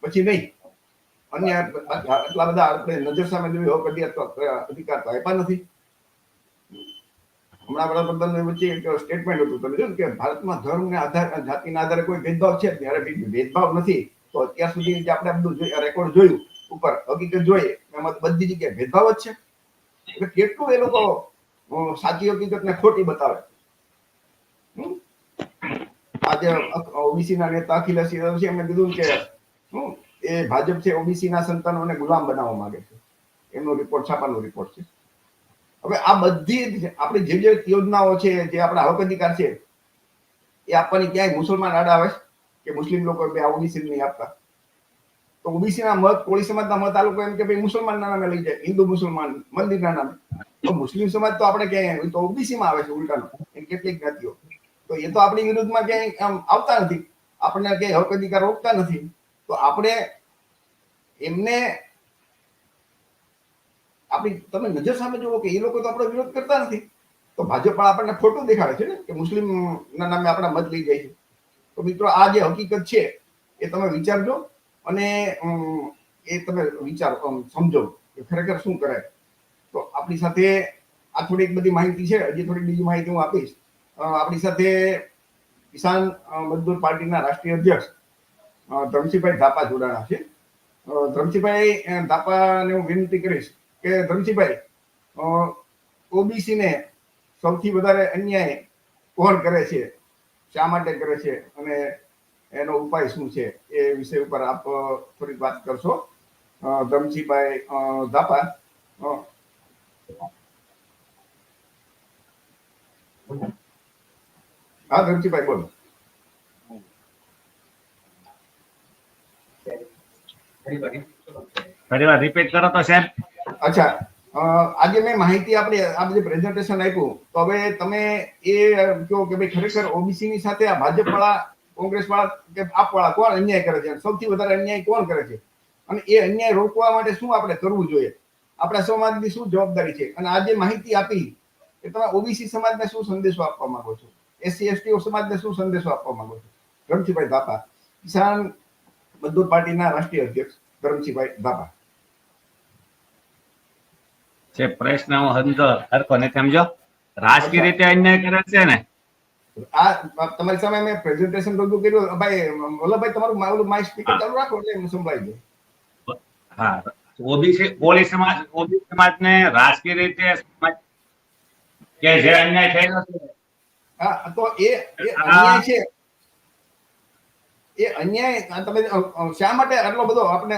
પછી નહીં. અન્ય એટલા બધા આપણે નજર સામે જોયું અધિકાર તો આપ્યા નથી. હમણાં વડાપ્રધાન વચ્ચે એક સ્ટેટમેન્ટ હતું, તમે જોયું કે ભારતમાં ધર્મ ને આધાર, જાતિના આધારે કોઈ ભેદભાવ છે ત્યારે ભેદભાવ નથી. તો અત્યાર સુધી જે આપણે બધું રેકોર્ડ જોયું ઉપર હકીકત જોઈએ એમાં બધી જગ્યાએ ભેદભાવ જ છે. એટલે કેટલું એ લોકો સાચી હકીકત ને ખોટી બતાવે. આજે ઓબીસી ના નેતા અખિલેશ યાદવ છે એમને કીધું કે એ ભાજપ છે ઓબીસી ના સંતાનોને ગુલામ બનાવવા માંગે છે. એમનો રિપોર્ટ, છાપાનો રિપોર્ટ છે. હવે આ બધી આપણી જે યોજનાઓ છે, જે આપણા હક અધિકાર છે એ આપવાની ક્યાંય મુસલમાન આડા આવે કે મુસ્લિમ લોકો બે ઓબીસી નહીં આપતા? તો ઓબીસી ના મત, કોળી સમાજના મત આ લોકો એમ કે ભાઈ મુસલમાનના નામે લઈ જાય, હિન્દુ મુસલમાન મંદિરના નામે. તો મુસ્લિમ સમાજ તો આપણે ક્યાંય તો ઓબીસી માં આવે છે ઉલટાનો, એમ કેટલીક જ્ઞાતિઓ. તો એ તો આપણી વિરુદ્ધમાં ક્યાંય આવતા નથી, આપણને ક્યાંય હક અધિકાર રોકતા નથી. તો આપણે એમને આપણી તમે નજર સામે જુઓ કે એ લોકો તો આપણો વિરોધ કરતા નથી. તો ભાજપ આપણને ખોટું દેખાડે છે ને કે મુસ્લિમ ના નામે આપણા મત લઈ જાય છે. તો મિત્રો આ જે હકીકત છે એ તમે વિચારજો, અને એ તમે વિચારો, સમજો કે ખરેખર શું કરાય. તો આપણી સાથે આ થોડીક બધી માહિતી છે, હજી થોડીક બીજી માહિતી હું આપીશ. આપણી સાથે કિસાન મજદૂર પાર્ટીના રાષ્ટ્રીય અધ્યક્ષ ધરમસિંહભાઈ ધાપા જોડાણા છે. ધરમસિંહભાઈ ધાપાને હું વિનંતી કરીશ કે ધરમસિંહભાઈ, ઓબીસી ને સૌથી વધારે અન્યાય કોણ કરે છે, શા માટે કરે છે, અને એનો ઉપાય શું છે, એ વિષય ઉપર આપ થોડીક વાત કરશો. ધરમસિંહભાઈ ધાપા. હા ધરમસિંહભાઈ બોલો. ફરી વાર રિપીટ કરો તો સાહેબ. અચ્છા, આજે મેં માહિતી આપણે આ બધી પ્રેઝન્ટેશન આપ્યું, તો હવે તમે એ કહો કે ભાઈ ખરેખર ઓબીસી ની સાથે આ ભાજપ વાળા, કોંગ્રેસ વાળા કે આપ વાળા કોણ અન્યાય કરે છે, સૌથી વધારે અન્યાય કોણ કરે છે, અને એ અન્યાય રોકવા માટે શું આપણે કરવું જોઈએ, આપણા સમાજની શું જવાબદારી છે. અને આજે માહિતી આપી કે તમે ઓબીસી સમાજને શું સંદેશો આપવા માંગો છો, એસસી એસટી સમાજને શું સંદેશો આપવા માંગો છો. ધરમસિંહભાઈ ધાપા, કિસાન મજદૂર પાર્ટીના રાષ્ટ્રીય અધ્યક્ષ ધરમસિંહભાઈ ધાપા. છે પ્રશ્ન હું સમજો હરકો નથી સમજો. રાજકીય રીતે અન્યાય કરે છે ને. આ તમારી સામે મેં પ્રેઝન્ટેશન રજૂ કર્યું. ભાઈ વલ્લભભાઈ તમારું માઇક સ્પીકર ચાલુ રાખો એટલે હું સંભળાઈ જાય. હા, ઓબીસી સમાજને રાજકીય રીતે કે જે અન્યાય થયેલો છે. હા, તો એ અન્યાય છે. એ અન્યાય તમે શા માટે આટલો બધો આપણે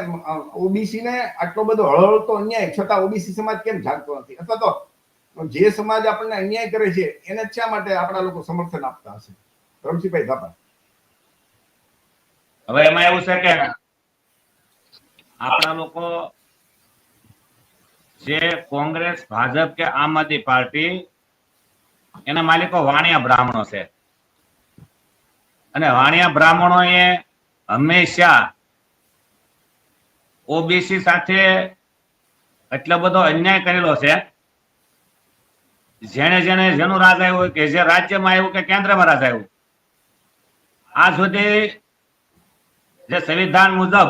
ઓબીસી ને આટલો બધો હળહળતો અન્યાય છતાં ઓબીસી સમાજ કેમ જાગતો નથી, અથવા તો જે સમાજ આપણને અન્યાય કરે છે એને શા માટે આપણા લોકો સમર્થન આપતા હશે? રમશીભાઈ ધાપા. હવે એમાં એવું છે કે આપણા લોકો જે કોંગ્રેસ, ભાજપ કે આમ આદમી પાર્ટી એના માલિકો વાણિયા બ્રાહ્મણો છે. અને વાણિયા બ્રાહ્મણોએ હંમેશા ઓબીસી સાથે એટલો બધો અન્યાય કરેલો છે. જેનું રાજ આવ્યું કે જે રાજ્યમાં આવ્યું કે કેન્દ્રમાં રાજ આવ્યું, આ સુધી જે સંવિધાન મુજબ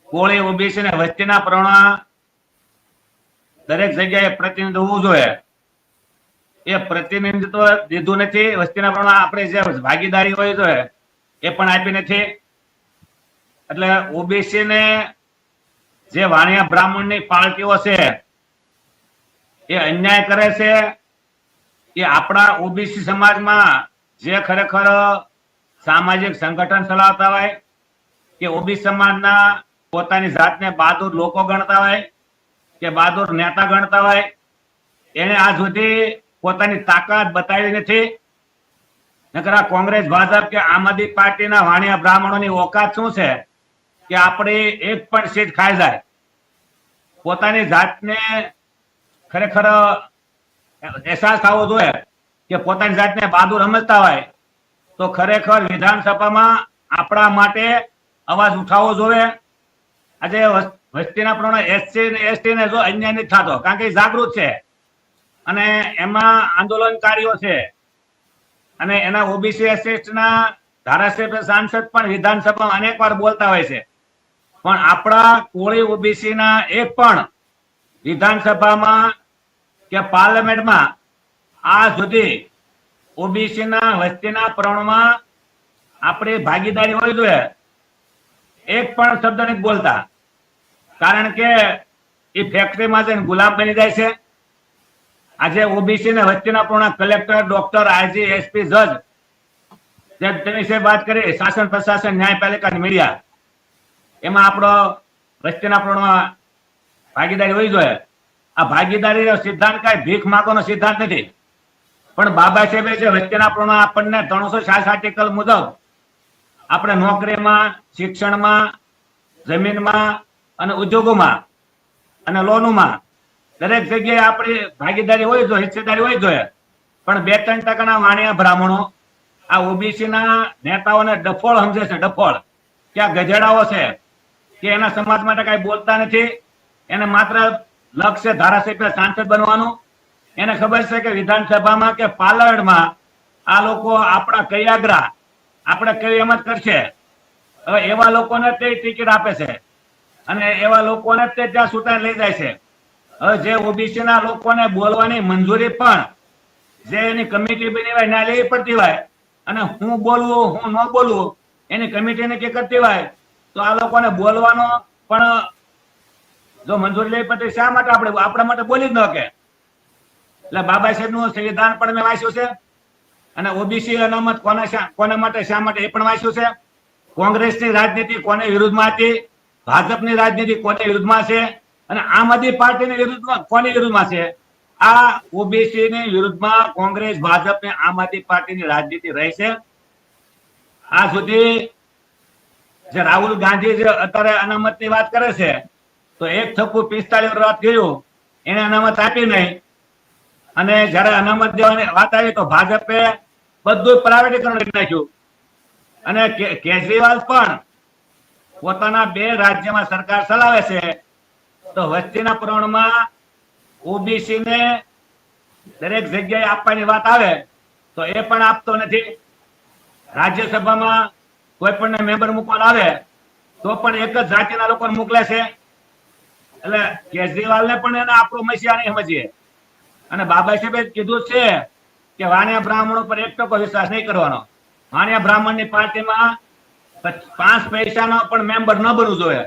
કોળી, ઓબીસી ને વસ્તીના પ્રમાણ દરેક જગ્યાએ પ્રતિનિધિત્વ હોવું જોઈએ, એ પ્રતિનિધિત્વ દીધું નથી. વસ્તીના પ્રમાણ આપણે જે ભાગીદારી હોય જોઈએ એ પણ આપી નથી. એટલે ઓબીસી ને જે વાણિયા બ્રાહ્મણની પાર્ટીઓ છે એ અન્યાય કરે છે. એ આપણા ઓબીસી સમાજમાં જે ખરેખર સામાજિક સંગઠન ચલાવતા હોય કે ઓબીસી સમાજના પોતાની જાતને બહાદુર લોકો ગણતા હોય કે બહાદુર નેતા ગણતા હોય, એને આજ સુધી પોતાની તાકાત બતાવી નથી. નકર આ કોંગ્રેસ, ભાજપ કે આમ આદમી પાર્ટીના વાણિયા બ્રાહ્મણોની ઓકાત શું છે કે આપણે એક પણ સીટ ખાઈ જાય. પોતાની જાતને ખરેખર અહેસાસ થવો જોઈએ કે પોતાની જાતને બહાદુર સમજતા હોય તો ખરેખર વિધાનસભામાં આપણા માટે અવાજ ઉઠાવવો જોઈએ. આજે વસ્તીના પ્રમાણે એસસી ને એસટી ને જો અન્યાય નથી થતો, કારણ કે જાગૃત છે અને એમાં આંદોલનકારીઓ છે. અને એના ઓબીસી એસસી ના ધારાસભ્ય, સાંસદ પણ વિધાનસભામાં અનેક વાર બોલતા હોય છે, પણ આપણા કોળી ઓબીસી ના એક પણ વિધાનસભામાં કે પાર્લામેન્ટમાં આ સુધી ઓબીસી ના વસ્તીના પ્રમાણમાં આપણી ભાગીદારી હોવી જોઈએ, એક પણ શબ્દ નથી બોલતા. કારણ કે એ ફેક્ટરીમાં જઈને ગુલામ બની જાય છે. આજે ઓબીસી ને વસ્તીના પ્રમાણ કલેક્ટર, ડોક્ટર, આઈજી, એસપી, જજ, જે તેની વિશે વાત કરી, શાસન, પ્રશાસન, ન્યાયપાલિકા, મીડિયા, એમાં આપણો વસ્તીના પ્રમાણમાં ભાગીદારી હોવી જોઈએ. આ ભાગીદારીનો સિદ્ધાંત કઈ ભીખ માંગવાનો સિદ્ધાંત નથી, પણ બાબા સાહેબે જે વસ્તીના પ્રમાણ આપણને 366 આર્ટિકલ મુજબ આપણે નોકરીમાં, શિક્ષણમાં, જમીનમાં અને ઉદ્યોગોમાં અને લોનોમાં દરેક જગ્યાએ આપણી ભાગીદારી હોય જોઈએ, હિસ્સેદારી હોય જોઈએ. પણ 2-3% વાણિયા બ્રાહ્મણો આ ઓબીસી ના નેતાઓને ડફોળ સમજે છે, ડફોળ, કે આ ગધેડાઓ છે કે એના સમાજ માટે કઈ બોલતા નથી. એને માત્ર લક્ષ્ય ધારાસભ્ય, સાંસદ બનવાનું. એને ખબર છે કે વિધાનસભામાં કે પાર્લામેન્ટમાં આ લોકો આપણા કૈયાગ્રા, આપણે કઈ એમ જ કરશે. હવે એવા લોકોને તે ટિકિટ આપે છે અને એવા લોકોને તે ત્યાં સુટાઈ લઈ જાય છે. હવે જે ઓબીસી ના લોકોને બોલવાની મંજૂરી પણ જે એની કમિટી બની હોય ના લેવી પડતી હોય, અને હું બોલવું, હું ન બોલવું એની કમિટી નક્કી કરતી હોય, તો આ લોકોને બોલવાનો પણ જો મંજૂરી લેવી પડતી, શા માટે આપણા માટે બોલી જ ન કે. એટલે બાબા સાહેબ નું સંવિધાન પણ મેં વાંચ્યું છે અને ઓબીસી અનામત કોના માટે, શા માટે એ પણ વાંચ્યું છે. કોંગ્રેસની રાજનીતિ કોને વિરુદ્ધમાં હતી, ભાજપની રાજનીતિ કોને વિરુદ્ધમાં છે અને આમ આદમી પાર્ટીની વિરુદ્ધમાં કોની વિરુદ્ધમાં છે. આ ઓબીસી ની વિરુદ્ધમાં કોંગ્રેસ, ભાજપ ને આમ આદમી પાર્ટીની રાજનીતિ રહી છે. આ સુધી જે રાહુલ ગાંધી જે અત્યારે અનામતની વાત કરે છે, તો 1 થપ્પુ 45 વાત કર્યું, એને અનામત આપી નહીં. અને જયારે અનામત દેવાની વાત આવી તો ભાજપે બધું પ્રાઇવેટીકરણ કરી નાખ્યું. અને કેજરીવાલ પણ પોતાના 2 રાજ્યમાં સરકાર ચલાવે છે, તો વસ્તીના પ્રમાણમાં ઓબીસી ને દરેક જગ્યાએ આપવાની વાત આવે તો એ પણ આપતો નથી. રાજ્યસભામાં કોઈ પણ મેમ્બર મૂકવાનો આવે તો પણ એક જ જાતિના લોકોને મોકલે છે. એટલે કેજરીવાલને પણ એને આપણો મસીહા નહીં સમજીએ. અને બાબા સાહેબે કીધું છે કે વાણિયા બ્રાહ્મણો પર 1% વિશ્વાસ નહીં કરવાનો. વાણિયા બ્રાહ્મણની પાર્ટીમાં 5 પૈસાનો પણ મેમ્બર ન બનવું જોઈએ,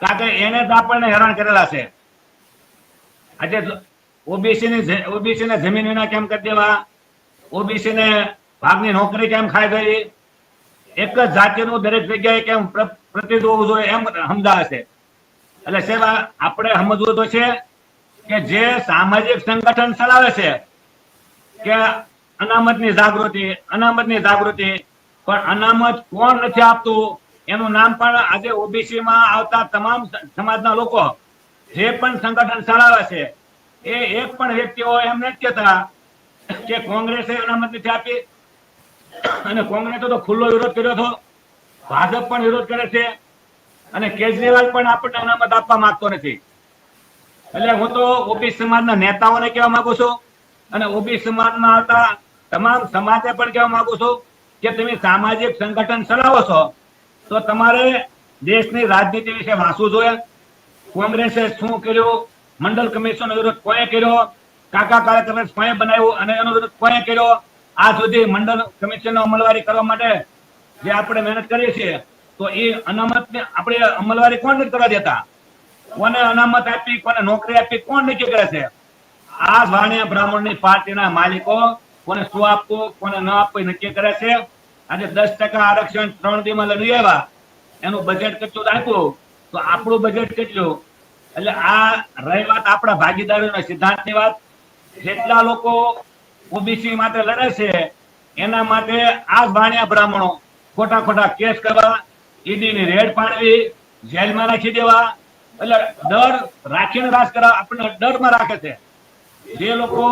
કારણ કે એને જ આપણને હેરાન કરેલા છે. આજે ઓબીસી ને જમીન વિના કેમ કરી દેવા, ઓબીસી ને ભાગની નોકરી કેમ ખાઈ ગઈ, એક જ જાતિનું દરેક જગ્યાએ કેમ પ્રતિનિધિત્વ હોવું જોઈએ એમ સમજાવે છે. એટલે સાહેબ આપણે સમજવું તો છે કે જે સામાજિક સંગઠન ચલાવે છે કે અનામતની જાગૃતિ, પણ અનામત કોણ નથી આપતું એનું નામ પણ આજે ઓબીસી માં આવતા તમામ સમાજના લોકો જે પણ સંગઠન ચલાવે છે એ એક પણ વ્યક્તિઓ એમ નથી કહેતા કે કોંગ્રેસે અનામત નથી આપી, અને કોંગ્રેસે તો ખુલ્લો વિરોધ કર્યો હતો, ભાજપ પણ વિરોધ કરે છે, અને કેજરીવાલ પણ આપણને અનામત આપવા માંગતો નથી. એટલે હું તો ઓબીસી સમાજના નેતાઓને કહેવા માંગુ છું, અને ઓબીસી સમાજમાં આવતા તમામ સમાજે પણ કહેવા માંગુ છું કે તમે સામાજિક સંગઠન ચલાવો છો તો તમારે દેશની રાજનીતિ વિશે વાંચવું જોઈએ. કોંગ્રેસે શું કર્યું, મંડળ કમિશનનો વિરોધ કોણે કર્યો, કાકા કાર્યક્રમ કોણે બનાવ્યું અને એનો વિરોધ કોણે કર્યો, આ સુધી મંડળ કમિશનનો અમલવારી કરવા માટે જે આપણે મહેનત કરીએ છીએ તો એ અનામત આપણે અમલવારી કોણ નથી કરવા દેતા, કોને અનામત આપી, કોને નોકરી આપી, કોણ નક્કી કરે છે? આ વાણિયા બ્રાહ્મણની પાર્ટીના માલિકો કોને શું આપવું, કોને ન આપવું નક્કી કરે છે. આજે 10% આરક્ષણ 3 દીમાં લઈ આવ્યા, એનું બજેટ કેટલું આપ્યું તો આપણું બજેટ કેટલું? એટલે આ રહી વાત આપણા ભાગીદારીના સિદ્ધાંતની વાત. જેટલા લોકો ઓબીસી માટે લડે છે એના માટે આ વાણિયા બ્રાહ્મણો ખોટા ખોટા કેસ કરવા, ઈડીની રેડ પાડવી, જેલમાં નાખી દેવા, એટલે ડર રાખીને રાજ કરવા, આપણને ડરમાં રાખે છે. જે લોકો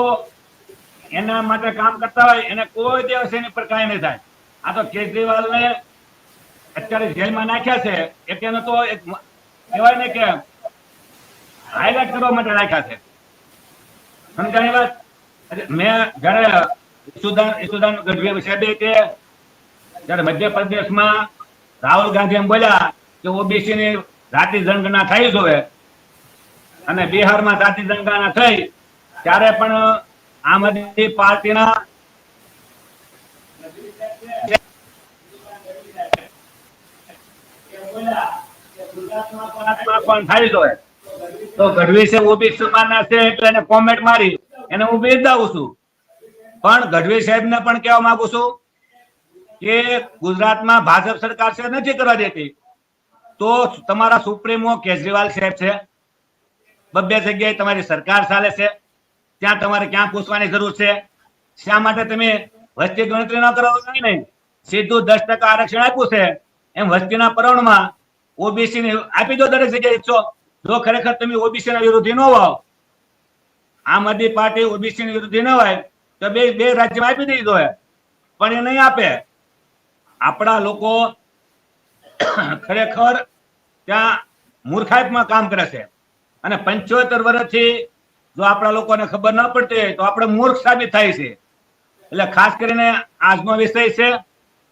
એના માટે કામ કરતા હોય એને કોઈ દિવસ એની પર કાંઈ નહીં થાય. આ તો કેજરીવાલને અત્યારે જેલમાં નાખ્યા છે એટલે એને તો એક કહેવાય ને કે હાઈલાઇટ કરવા માટે રાખ્યા છે. સમજાણી વાત? મેં જયારે ઈસુદાન ગઢવી સાહેબે કે જયારે મધ્યપ્રદેશમાં રાહુલ ગાંધી એમ બોલ્યા કે ઓબીસી ની જાતિ જનગણના થઈ જોવે, અને બિહારમાં જાતિ જનગણના થઈ ત્યારે પણ આમ આદમી પાર્ટીના તો ગઢવી છે ઓબીસી સમાજના છે એટલે એને કોમેન્ટ મારી એને હું બિરદાવું છું. પણ ગઢવી સાહેબને પણ કહેવા માંગુ છું કે ગુજરાતમાં ભાજપ સરકાર છે નથી કરવા દેતી, તો તમારા સુપ્રીમો કેજરીવાલ સાહેબ છે, બબ્બે જગ્યાએ તમારી સરકાર ચાલે છે, ત્યાં તમારે ક્યાં પૂછવાની જરૂર છે? શા માટે તમે વસ્તી ગણતરી ન કરો? નહીં, સીધું 10% આરક્ષણ આપ્યું છે એમ વસ્તીના પ્રમાણમાં ઓબીસી ને આપી દો દરેક જગ્યાએ. જો ખરેખર તમે ઓબીસી ના વિરોધી ન હોવ, આમ આદમી પાર્ટી ઓબીસી ની વિરોધી ન હોય તો બે રાજ્યમાં આપી દઈ જોઈએ, પણ એ નહીં આપે. આપણા લોકો ખરેખર ત્યાં મૂર્ખાઈમાં કામ કરે છે, અને 75 વર્ષથી જો આપણા લોકોને ખબર ન પડતી હોય તો આપણે મૂર્ખ સાબિત થાય છે. એટલે ખાસ કરીને આજનો વિષય છે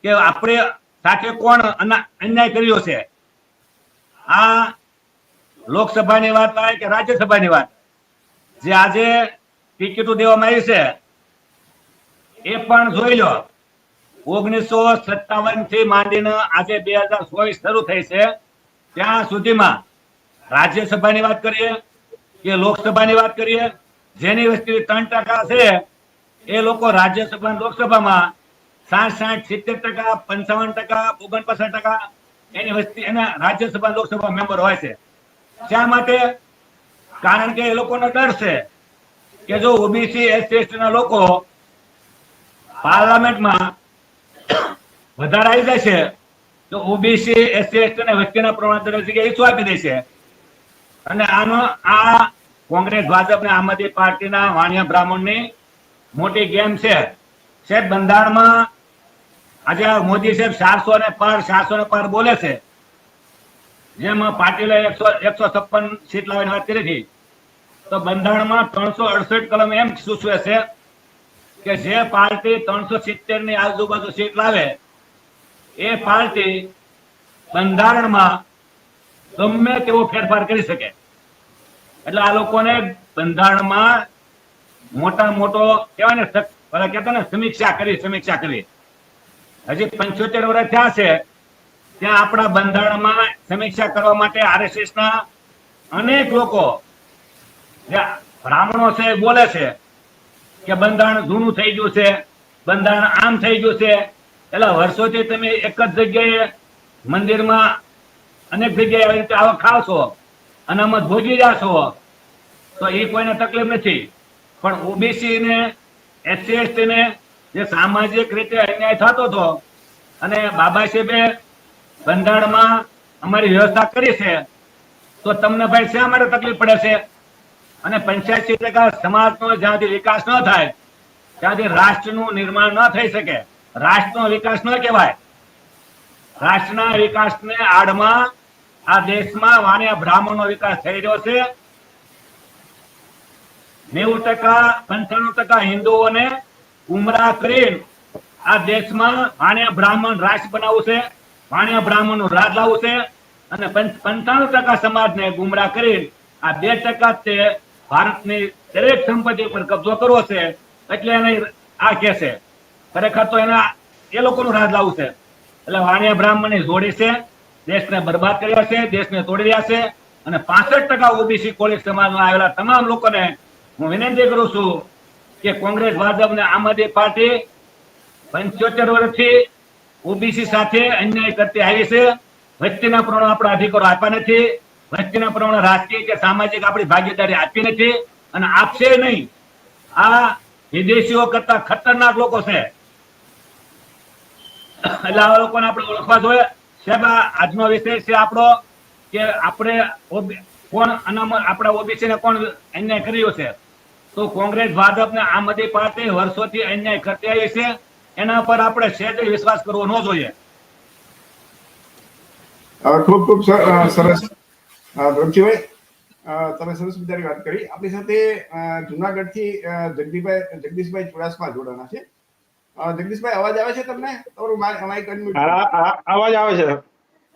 કે આપણે સાથે કોણ અન્યાય કર્યો છે. આ લોકસભાની વાત થાય કે રાજ્યસભાની વાત, જે આજે ટિકિટો દેવામાં આવી છે એ પણ જોઈ લો. 1957 થી માંડીને આજે 2024 શરૂ થઈ છે, ત્યાં સુધીમાં રાજ્યસભાની વાત કરીએ કે લોકસભાની વાત કરીએ, જેની વસ્તી 3% છે એ લોકો રાજ્યસભા લોકસભામાં 60, 70%, 55%, 49% એની વસ્તી એના રાજ્યસભા લોકસભા મેમ્બર હોય છે. શા માટે? કારણ કે એ લોકોનો ડર છે કે જો ઓબીસી એસસી એસટી ના લોકો પાર્લામેન્ટમાં વધારે આવી જાય છે તો ઓબીસી એસસી એસટી ને વસ્તીના પ્રમાણ દરેક જગ્યાએ ઈચ્છો આપી દેશે. અને આનો આ કોંગ્રેસ ભાજપ ને આમ આદમી પાર્ટીના વાણિયા બ્રાહ્મણની મોટી ગેમ છે. સાહેબ બંધારણમાં આજે મોદી સાહેબ 400 ને પાર બોલે છે, જેમ પાટીલે 156 સીટ લાવીને વાત કરી હતી, તો બંધારણમાં 368 કલમ એમ સૂચવે છે કે જે પાર્ટી 370 ની આજુબાજુ સીટ લાવે એ પાર્ટી બંધારણમાં ગમે તેવો ફેરફાર કરી શકે. એટલે આ લોકોને બંધારણમાં મોટો કહેવાય ને, કહેતા ને સમીક્ષા કરી. હજી 75 વર્ષ થયા છે ત્યાં આપણા બંધારણમાં સમીક્ષા કરવા માટે આરએસએસ ના અનેક લોકો બ્રાહ્મણો છે બોલે છે કે બંધારણ જૂનું થઈ ગયું છે, બંધારણ આમ થઈ ગયું છે. એટલે વર્ષોથી તમે એક જ જગ્યાએ મંદિરમાં અનેક જગ્યાએ આવી રીતે આવક ખાવ છો, અનામત ભોગવી રહ્યા છો, તો એ કોઈને તકલીફ નથી. પણ ઓબીસી ને એસસી એસટી ને જે સામાજિક રીતે અન્યાય થતો હતો, અને બાબા સાહેબે બંધારણમાં અમારી વ્યવસ્થા કરી છે તો તમને ભાઈ શા માટે તકલીફ પડે છે? અને 85% સમાજનો જ્યાં સુધી વિકાસ ન થાય ત્યાં સુધી રાષ્ટ્રનું નિર્માણ ન થઈ શકે. રાષ્ટ્રનો વિકાસ ન કહેવાય. રાષ્ટ્રના વિકાસને આડમાં આ દેશમાં વાણિયા બ્રાહ્મણનો વિકાસ થઈ રહ્યો છે. 90%, 95% હિન્દુઓને ગુમરાહ કરીને આ દેશમાં વાણિયા બ્રાહ્મણ રાષ્ટ્ર બનાવવું છે, વાણિયા બ્રાહ્મણનું રાજ લાવવું છે, અને 95% સમાજને ગુમરાહ કરીને આ 2% તે ભારતની દરેક સંપત્તિ પર કબજો કરવો છે. એટલે એને આ કે છે. ખરેખર તો એના એ લોકોનું રાજ લાવવું છે. એટલે વાણિયા બ્રાહ્મણની જોડી છે, દેશને બરબાદ કર્યા છે, દેશને તોડી રહ્યા છે. અને 65% ઓબીસી કોળી સમાજમાં આવેલા તમામ લોકોને હું વિનંતી કરું છું કે કોંગ્રેસ, ભાજપ અને આમ આદમી પાર્ટી 75 વર્ષથી ઓબીસી સાથે અન્યાય કરતી આવી છે. વસ્તીના પ્રમાણે આપણા અધિકારો આપ્યા નથી, વસ્તીના પ્રમાણે રાજકીય કે સામાજિક આપણી ભાગીદારી આપી નથી અને આપશે નહીં. આ વિદેશીઓ કરતા ખતરનાક લોકો છે. એટલે આ લોકોને આપણે ઓળખવા જોઈએ. સાહેબ, આજનો વિષય છે આપણો કે આપણે કોણ અનામત આપણા ઓબીસી ને કોણ અન્યાય કર્યો છે. તો કોંગ્રેસ, ભાજપ ને આમ આદમી પાર્ટી વર્ષોથી અન્યાય કરતી આવી છે. એના પર આપણે સહેજ વિશ્વાસ કરવો ન જોઈએ. ખૂબ ખૂબ સરસ ધ્રુવજીભાઈ, તમે સરસ વિચારી વાત કરી. આપણી સાથે જુનાગઢથી જગદીશભાઈ ચુડાસમા જોડાણા છે. જગદીશભાઈ, અવાજ આવે છે તમને? તમારું માઇક અનમ્યુટ. અવાજ આવે છે.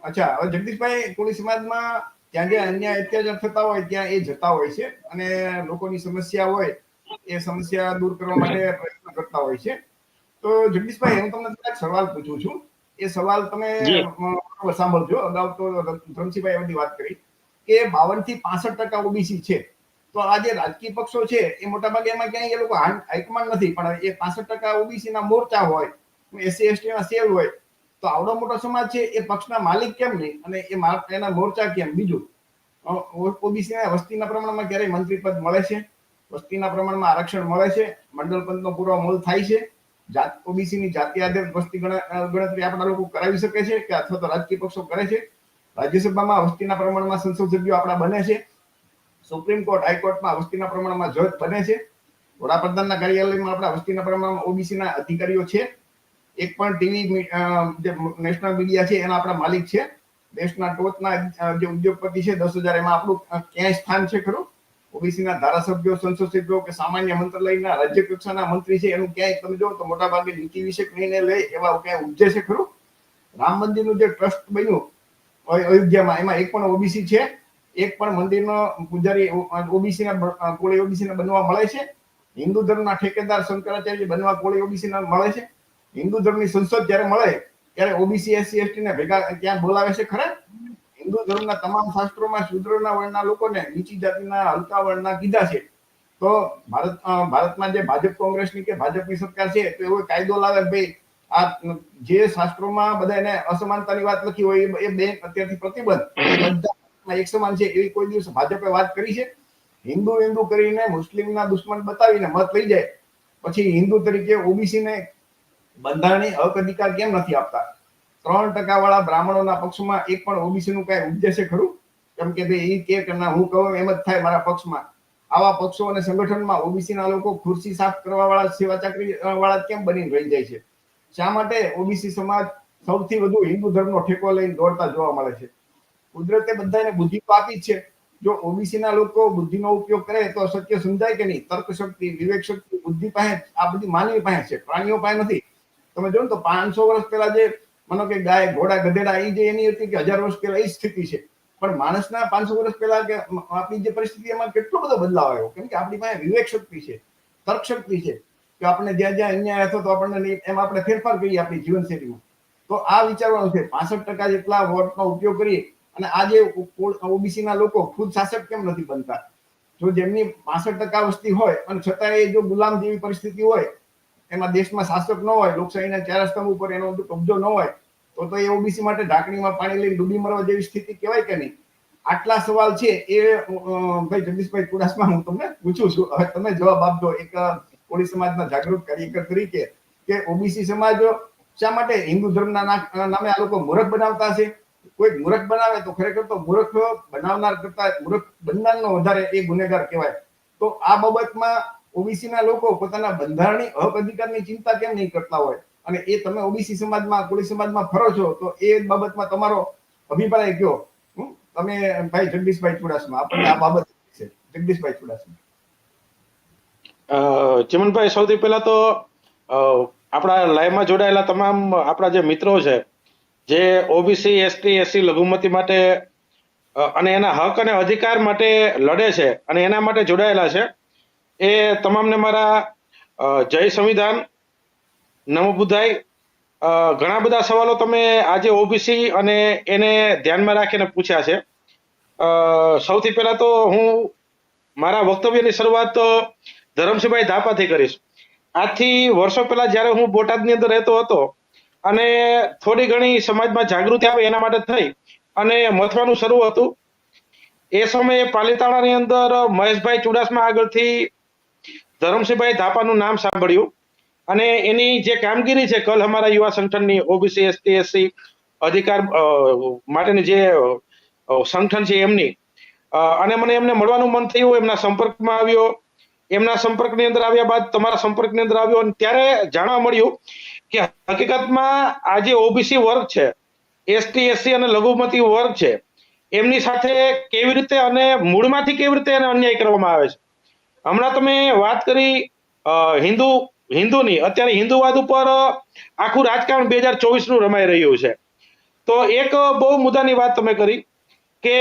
અચ્છા, હવે જગદીશભાઈ, કોળી સમાજમાં ત્યાં જે અન્યાય અત્યાચાર થતા હોય ત્યાં એ જતા હોય છે અને લોકોની સમસ્યા હોય એ સમસ્યા દૂર કરવા માટે પ્રયત્ન કરતા હોય છે. તો જગદીશભાઈ, હું તમને એક સવાલ પૂછું છું. એ સવાલ તમે સાંભળજો. અગાઉ તો ધનસિંહભાઈ બધી વાત કરી કે 52 થી 65% ઓબીસી છે. તો આ જે રાજકીય પક્ષો છે એ મોટાભાગે એમાં ક્યાંય એ લોકો હાઈકમાન્ડ નથી, પણ એ 65% ઓબીસી ના મોરચા હોય, એસસી એસટી ના સેલ હોય, તો આવડો મોટો સમાજ છે એ પક્ષના માલિક કેમ નહીં અને એના મોરચા કેમ? બીજું, ઓબીસી ના વસ્તીના પ્રમાણમાં ક્યારેય મંત્રી પદ મળે છે? વસ્તીના પ્રમાણમાં આરક્ષણ મળે છે? મંડળ પંચનો પૂરો અમલ થાય છે? ઓબીસી ની જાતિ આધારિત વસ્તી ગણતરી આપણા લોકો કરાવી શકે છે કે અથવા તો રાજકીય પક્ષો કરે છે? રાજ્યસભામાં વસ્તીના પ્રમાણમાં સંસદ સભ્યો આપણા બને છે? સુપ્રીમ કોર્ટ, હાઈકોર્ટમાં વસ્તીના પ્રમાણમાં જજ બને છે? વડાપ્રધાનના કાર્યાલયમાં આપણા વસ્તીના પ્રમાણમાં ઓબીસી ના અધિકારીઓ છે? એક પણ ટીવી જે નેશનલ મીડિયા છે એના આપણા માલિક છે? દેશના ટોચના જે ઉદ્યોગપતિ છે 10,000, એમાં આપણું ક્યાંય સ્થાન છે ખરું? ઓબીસી ના ધારાસભ્યો, સંસદ સભ્યો કે સામાન્ય મંત્રાલયના રાજ્ય કક્ષાના મંત્રી છે એનું ક્યાંય તમે જો તો મોટા ભાગે નીતિ વિષયક નિર્ણય લે એવા ક્યાંય ઉપજે છે ખરું? રામ મંદિરનું જે ટ્રસ્ટ બન્યું અયોધ્યામાં, એમાં એક પણ ઓબીસી છે? એક પણ મંદિરનો પૂજારી ઓબીસી ના કોળી ઓબીસી ના બનવા મળે છે? હિન્દુ ધર્મના ઠેકેદાર શંકરાચાર્ય બનવા કોળી ઓબીસી ના મળે છે? હિન્દુ ધર્મની સંસદ જ્યારે મળે ત્યારે ઓબીસી એસસી એસટી ને ભેગા ત્યાં બોલાવે છે ખરા? હિન્દુ ધર્મના તમામ શાસ્ત્રોમાં શૂદ્રના વર્ણના લોકોને નીચી જાતિના હલકા વર્ણના કીધા છે. તો ભારતમાં જે ભાજપ કોંગ્રેસની કે ભાજપની સરકાર છે તો એવો કાયદો લાવે ભાઈ આ જે શાસ્ત્રોમાં બધા એને અસમાનતાની વાત લખી હોય એ બે અત્યારથી પ્રતિબંધ, એ બધા એક સમાન છે એવી કોઈ દિવસ ભાજપે વાત કરી છે? હિન્દુ હિન્દુ કરીને મુસ્લિમના દુશ્મન બતાવીને મત લઈ જાય પછી હિન્દુ તરીકે ઓબીસી ને બંધારણીય હક અધિકાર કેમ નથી આપતા? 3% વાળા બ્રાહ્મણોના પક્ષમાં એક પણ ઓબીસી નું કઈ ઉદ્દેશ્ય ખરું? કેમ કે ભાઈ એ કે હું કહું એમ જ થાય મારા પક્ષમાં. આવા પક્ષો અને સંગઠનમાં ઓબીસી ના લોકો ખુરશી સાફ કરવા વાળા, સેવા ચાકરી વાળા કેમ બનીને રહી જાય છે? શા માટે ઓબીસી સમાજ સૌથી વધુ હિન્દુ ધર્મનો ઠેકો લઈને દોડતા જોવા મળે છે? કુદરતે બધાને બુદ્ધિ તો આપી જ છે. જો ઓબીસી ના લોકો બુદ્ધિનો ઉપયોગ કરે તો સત્ય સમજાય કે નહીં? તર્ક શક્તિ, વિવેક શક્તિ, બુદ્ધિ પાસે, આ બધી માનવી પાસે છે, પ્રાણીઓ પાસે નથી. તમે જો ને તો 500 વર્ષ પહેલા જે માનો કે ગાય, ઘોડા, ગધેડા એ જે એની હતી કે 1000 વર્ષ પહેલા એ સ્થિતિ છે. પણ માણસના 500 વર્ષ પહેલા કે આપણી જે પરિસ્થિતિ એમાં કેટલો બધો બદલાવ આવ્યો. કેમ કે આપણી પાસે વિવેક શક્તિ છે, તર્ક શક્તિ છે કે આપણે જ્યાં જ્યાં અન્યાય હતો તો આપણને એમ આપણે ફેરફાર કરીએ આપણી જીવનશૈલીમાં. તો આ વિચારવાનું છે. 65% જેટલા વોટનો ઉપયોગ કરીએ અને આજે ઓબીસી ના લોકો ખુદ શાસક કેમ નથી બનતા? જો જેમની 65% વસ્તી હોય અને છતાં એ જો ગુલામ જેવી પરિસ્થિતિ હોય, એમાં દેશમાં શાસક ન હોય, લોકશાહીના 4 સ્તંભ ઉપર એનો કબજો ન હોય, તો એ ઓબીસી માટે ઢાંકણીમાં પાણી લઈને ડૂબી મરવા જેવી સ્થિતિ કહેવાય કે નહીં? આટલા સવાલ છે એ ભાઈ જગદીશભાઈ ચુડાસમા હું તમને પૂછું છું. હવે તમે જવાબ આપજો એક કોળી સમાજના જાગૃત કાર્યકર તરીકે કે ઓબીસી સમાજ શા માટે હિન્દુ ધર્મના નામે આ લોકો મૂર્ખ બનાવતા છે? કોઈ મૂર્ખ બનાવે તો ખરેખર તો મૂર્ખ બનાવનાર કરતા મૂર્ખ બનનારનો વધારે એ ગુનેગાર કહેવાય. તો આ બાબતમાં ઓબીસી ના લોકો પોતાના બંધારણીય હક અધિકારની ચિંતા કેમ નહીં કરતા હોય? અને એ તમે ઓબીસી સમાજમાં, કોળી સમાજમાં ફરો છો તો એ બાબતમાં તમારો અભિપ્રાય કયો? તમે ભાઈ જગદીશભાઈ ચુડાસમા, આપણને આ બાબત છે. જગદીશભાઈ ચુડાસમા. ચિમનભાઈ, સૌથી પહેલા તો આપણા લાઈવમાં જોડાયેલા તમામ આપણા જે મિત્રો છે, જે ઓબીસી, એસટી, એસસી લઘુમતી માટે અને એના હક અને અધિકાર માટે લડે છે અને એના માટે જોડાયેલા છે, એ તમામને મારા જય સંવિધાન, નમો બુદ્ધાય. ઘણા બધા સવાલો તમે આજે ઓબીસી અને એને ધ્યાનમાં રાખીને પૂછ્યા છે. સૌથી પહેલા તો હું મારા વક્તવ્યની શરૂઆત ધરમસિંહભાઈ ધાપાથી કરીશ. આજથી વર્ષો પહેલા જ્યારે હું બોટાદની અંદર રહેતો હતો અને થોડી ઘણી સમાજમાં જાગૃતિ આવે એના માટે થઈ અને મથવાનું શરૂ હતું, એ સમયે પાલીતાણાની અંદર મહેશભાઈ ચુડાસમા આગળથી ધરમસિંહભાઈ ધાપાનું નામ સાંભળ્યું અને એની જે કામગીરી છે કલ હમારા યુવા સંગઠનની, ઓબીસી, એસટી, એસસી અધિકાર માટેની જે સંગઠન છે એમની, અને મને એમને મળવાનું મન થયું, એમના સંપર્કમાં આવ્યો. એમના સંપર્કની અંદર આવ્યા બાદ તમારા સંપર્કની અંદર આવ્યો અને ત્યારે જાણવા મળ્યું કે હકીકતમાં આ જે ઓબીસી વર્ગ છે, એસટી, એસસી અને લઘુમતી વર્ગ છે, એમની સાથે કેવી રીતે અને મૂળમાંથી કેવી રીતે એને અન્યાય કરવામાં આવે છે. હમણાં તમે વાત કરી હિન્દુની, અત્યારે હિન્દુવાદ ઉપર આખું રાજકારણ 2024 નું રમાઈ રહ્યું છે. તો એક બહુ મુદ્દાની વાત તમે કરી કે